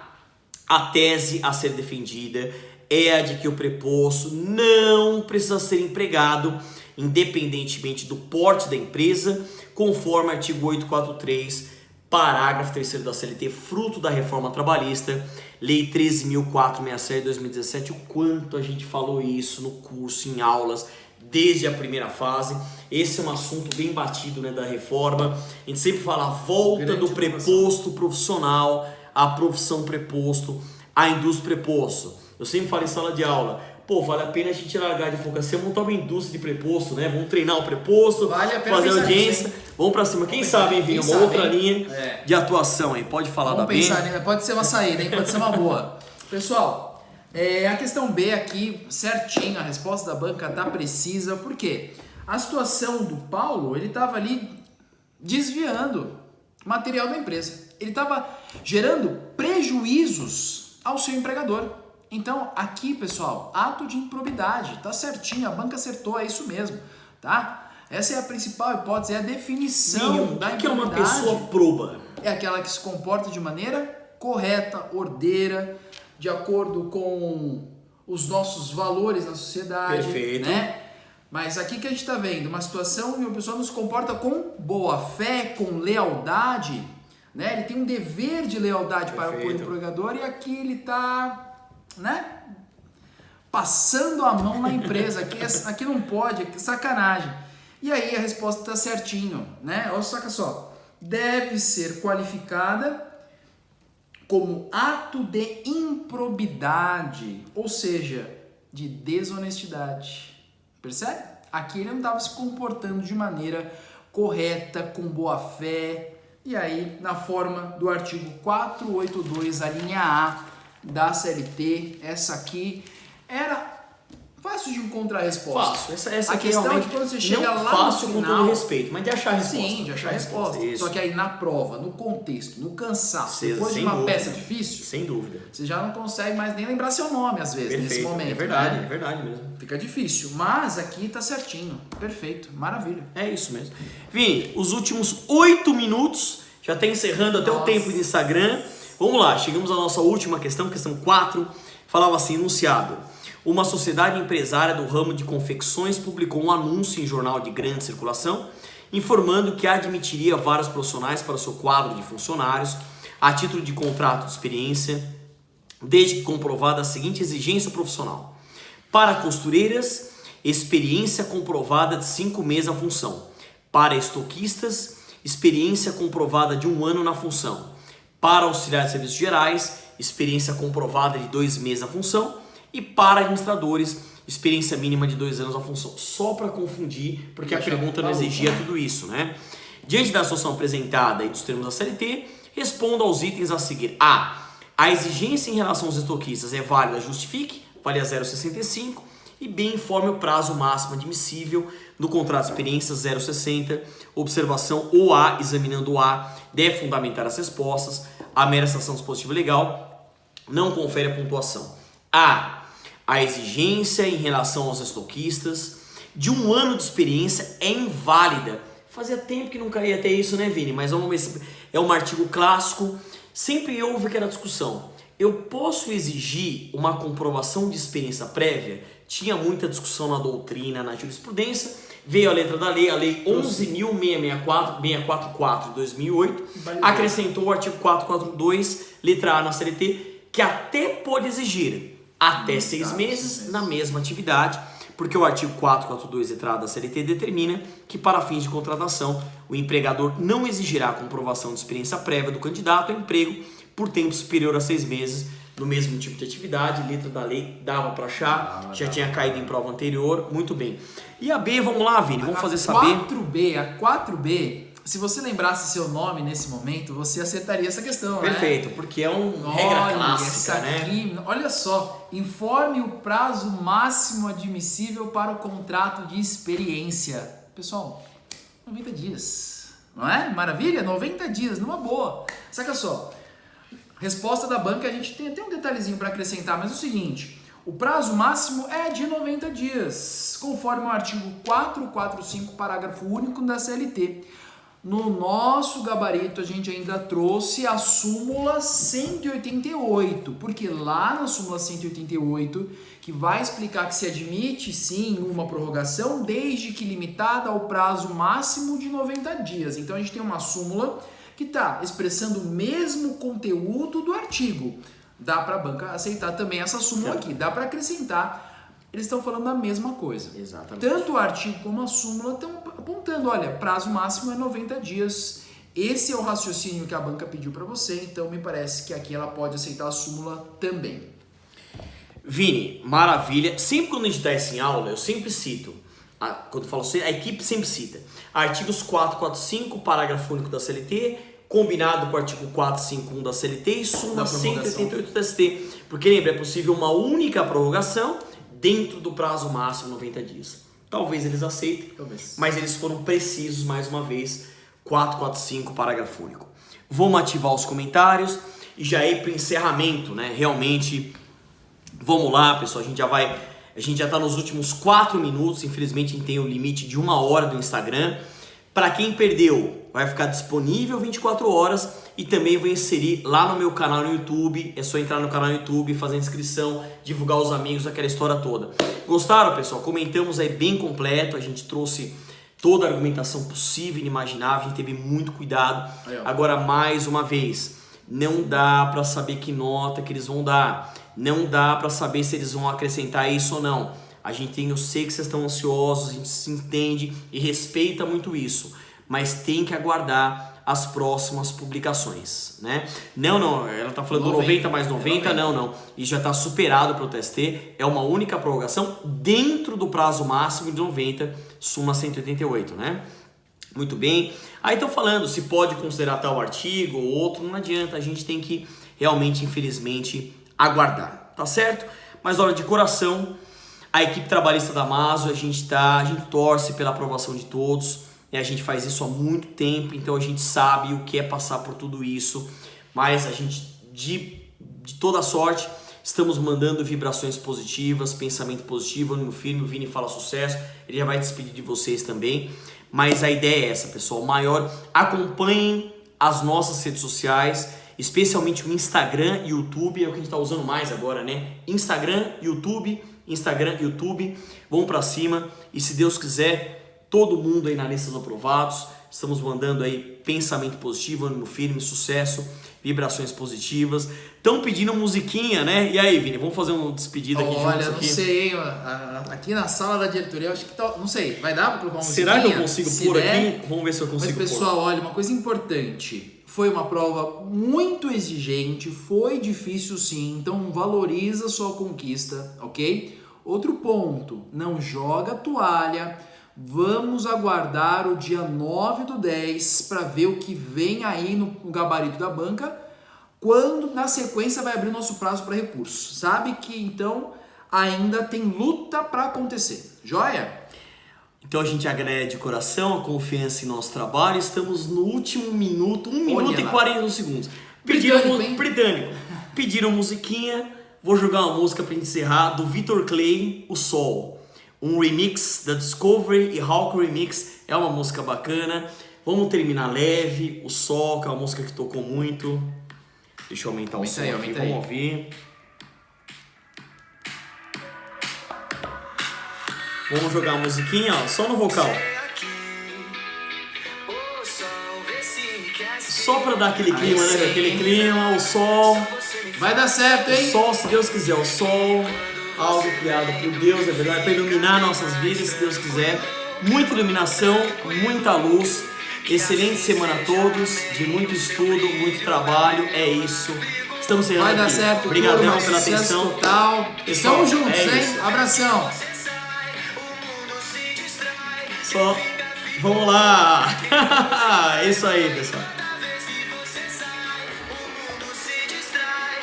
A, a tese a ser defendida é a de que o preposto não precisa ser empregado, independentemente do porte da empresa, conforme artigo 843, parágrafo 3º da CLT, fruto da reforma trabalhista, Lei 13.467 de 2017. O quanto a gente falou isso no curso, em aulas, desde a primeira fase. Esse é um assunto bem batido, né, da reforma. A gente sempre fala a volta do preposto profissional, a profissão preposto, a indústria preposto. Eu sempre falo em sala de aula, pô, vale a pena a gente largar de advocacia, montar uma indústria de preposto, né? Vamos treinar o preposto, vale a pena fazer audiência, nisso, vamos pra cima. Quem sabe, hein, Vinho? Uma outra linha de atuação aí. Pode falar vamos da B? pensar, né? Pode ser uma saída, hein? Pode ser uma boa. Pessoal, a questão B aqui, certinho, a resposta da banca tá precisa. Por quê? A situação do Paulo, ele tava ali desviando material da empresa. Ele tava gerando prejuízos ao seu empregador. Então, aqui, pessoal, ato de improbidade, tá certinho, a banca acertou, é isso mesmo, tá? Essa é a principal hipótese, é a definição da improbidade. O que é uma pessoa proba? É aquela que se comporta de maneira correta, ordeira, de acordo com os nossos valores na sociedade. Perfeito. Né? Mas aqui que a gente está vendo uma situação em que a pessoa não se comporta com boa fé, com lealdade, né? Ele tem um dever de lealdade para o empregador e aqui ele está, né, passando a mão na empresa. Aqui não pode, aqui é sacanagem. E aí a resposta está certinho, né? Olha, saca só, deve ser qualificada como ato de improbidade, ou seja, de desonestidade. Percebe? Aqui ele não estava se comportando de maneira correta, com boa fé. E aí, na forma do artigo 482, a linha A da CLT, essa aqui era fácil de encontrar a resposta. Fácil. Essa a aqui questão é realmente que quando você chega não lá fácil no com final, todo respeito, mas de achar a resposta. Sim, de achar a resposta. Isso. Só que aí na prova, no contexto, no cansaço, depois de sem uma dúvida. peça difícil, Sem dúvida. você já não consegue mais nem lembrar seu nome às vezes, Perfeito. nesse momento. É verdade, né? é verdade mesmo. Fica difícil, mas aqui tá certinho. Perfeito, maravilha. É isso mesmo. Vini, os últimos 8 minutos, já está encerrando até o tempo de Instagram. Vamos lá, chegamos à nossa última questão 4. Falava assim, enunciado. Uma sociedade empresária do ramo de confecções publicou um anúncio em jornal de grande circulação, informando que admitiria vários profissionais para o seu quadro de funcionários, a título de contrato de experiência, desde que comprovada a seguinte exigência profissional. Para costureiras, experiência comprovada de 5 meses na função. Para estoquistas, experiência comprovada de 1 ano na função. Para auxiliar de serviços gerais, experiência comprovada de 2 meses na função. E para administradores, experiência mínima de 2 anos na função. Só para confundir, porque a pergunta não exigia tudo isso, né? Diante da situação apresentada e dos termos da CLT, responda aos itens a seguir. A exigência em relação aos estoquistas é válida, justifique, vale a 0,65. E B, informe o prazo máximo admissível no contrato de experiência 0,60. Observação, o A, examinando o A, deve fundamentar as respostas. A mera sanção dispositiva legal não confere a pontuação. A exigência em relação aos estoquistas de 1 ano de experiência é inválida. Fazia tempo que não caía até isso, né, Vini? Mas vamos ver se é um artigo clássico. Sempre houve aquela discussão. Eu posso exigir uma comprovação de experiência prévia? Tinha muita discussão na doutrina, na jurisprudência. Veio a letra da lei, a lei 11.644 de 2008, acrescentou o artigo 442, letra A na CLT, que até pode exigir até 6 meses na mesma atividade, porque o artigo 442, letra A da CLT, determina que para fins de contratação, o empregador não exigirá a comprovação de experiência prévia do candidato ao emprego por tempo superior a 6 meses no mesmo tipo de atividade. Letra da lei dava para achar, já tinha caído em prova anterior, muito bem. E a B, vamos lá, Vini, vamos fazer saber. A 4B, se você lembrasse seu nome nesse momento, você acertaria essa questão, Perfeito, né? porque é uma regra clássica, essa aqui, né? Olha só, informe o prazo máximo admissível para o contrato de experiência. Pessoal, 90 dias. Não é? Maravilha? 90 dias, numa boa. Saca só. Resposta da banca, a gente tem até um detalhezinho para acrescentar, mas é o seguinte, o prazo máximo é de 90 dias, conforme o artigo 445, parágrafo único da CLT. No nosso gabarito, a gente ainda trouxe a súmula 188, porque lá na súmula 188, que vai explicar que se admite sim uma prorrogação, desde que limitada ao prazo máximo de 90 dias. Então a gente tem uma súmula que está expressando o mesmo conteúdo do artigo. Dá para a banca aceitar também essa súmula aqui, dá para acrescentar, eles estão falando a mesma coisa. Exatamente. Tanto o artigo como a súmula estão apontando, olha, prazo máximo é 90 dias. Esse é o raciocínio que a banca pediu para você, então me parece que aqui ela pode aceitar a súmula também. Vini, maravilha. Sempre quando a gente dá isso em aula, eu sempre cito, quando eu falo assim, a equipe sempre cita artigos 445, parágrafo único da CLT, combinado com o artigo 451 da CLT e súmula 188 da ST. Porque lembra, é possível uma única prorrogação dentro do prazo máximo 90 dias. Talvez eles aceitem, mas eles foram precisos mais uma vez, 445, parágrafo único. Vamos ativar os comentários e já ir para o encerramento, né? Realmente, vamos lá, pessoal, a gente já está nos últimos 4 minutos, infelizmente a gente tem o limite de 1 hora do Instagram. Para quem perdeu, vai ficar disponível 24 horas e também vou inserir lá no meu canal no YouTube. É só entrar no canal no YouTube, fazer inscrição, divulgar os amigos, aquela história toda. Gostaram, pessoal? Comentamos aí bem completo, a gente trouxe toda a argumentação possível e inimaginável, a gente teve muito cuidado. Agora, mais uma vez, não dá para saber que nota que eles vão dar, não dá para saber se eles vão acrescentar isso ou não. Eu sei que vocês estão ansiosos, a gente se entende e respeita muito isso, mas tem que aguardar as próximas publicações, né? Não, ela tá falando 90 mais 90, não. Isso já está superado pelo TST, é uma única prorrogação dentro do prazo máximo de 90, súmula 188, né? Muito bem. Aí estão falando se pode considerar tal artigo ou outro, não adianta, a gente tem que realmente, infelizmente, aguardar, tá certo? Mas olha, de coração, a equipe trabalhista da Maso, a gente torce pela aprovação de todos, né? A gente faz isso há muito tempo, então a gente sabe o que é passar por tudo isso, mas a gente, de toda sorte, estamos mandando vibrações positivas, pensamento positivo, ânimo firme, o Vini fala sucesso, ele já vai despedir de vocês também, mas a ideia é essa, pessoal, acompanhem as nossas redes sociais, especialmente o Instagram e YouTube, é o que a gente está usando mais agora, né? Instagram, YouTube, vamos pra cima e se Deus quiser, todo mundo aí na lista dos aprovados, estamos mandando aí pensamento positivo, ânimo firme, sucesso, vibrações positivas. Estão pedindo musiquinha, né? E aí, Vini, vamos fazer uma despedida aqui juntos? Olha, não sei, aqui na sala da diretoria, eu acho que não sei, vai dar pra colocar uma musiquinha? Será que eu consigo pôr aqui? Vamos ver se eu consigo pôr. Mas pessoal, olha, uma coisa importante, foi uma prova muito exigente, foi difícil sim, então valoriza a sua conquista, ok? Outro ponto, não joga a toalha, vamos aguardar o dia 9/10 para ver o que vem aí no gabarito da banca, quando na sequência vai abrir o nosso prazo para recurso. Sabe que então ainda tem luta para acontecer, joia? Então a gente agradece de coração a confiança em nosso trabalho, estamos no último minuto, 1 minuto e 40 segundos. Britânico. Pediram musiquinha, vou jogar uma música para encerrar do Victor Clay, O Sol. Um remix da Discovery e Hawk Remix, é uma música bacana. Vamos terminar leve, O Sol, que é uma música que tocou muito. Deixa eu aumentar o som aqui, vamos ouvir. Vamos jogar a musiquinha, ó, só no vocal. Só pra dar aquele clima, né? Aquele clima, o sol. Vai dar certo, hein? O sol, se Deus quiser, o sol, algo criado por Deus, é verdade, para iluminar nossas vidas, se Deus quiser. Muita iluminação, muita luz. Excelente semana a todos, de muito estudo, muito trabalho, é isso. Estamos chegando aqui. Vai dar certo, obrigadão pela atenção. Total. Estamos juntos, hein? Abração. Só, vamos lá. É isso aí, pessoal.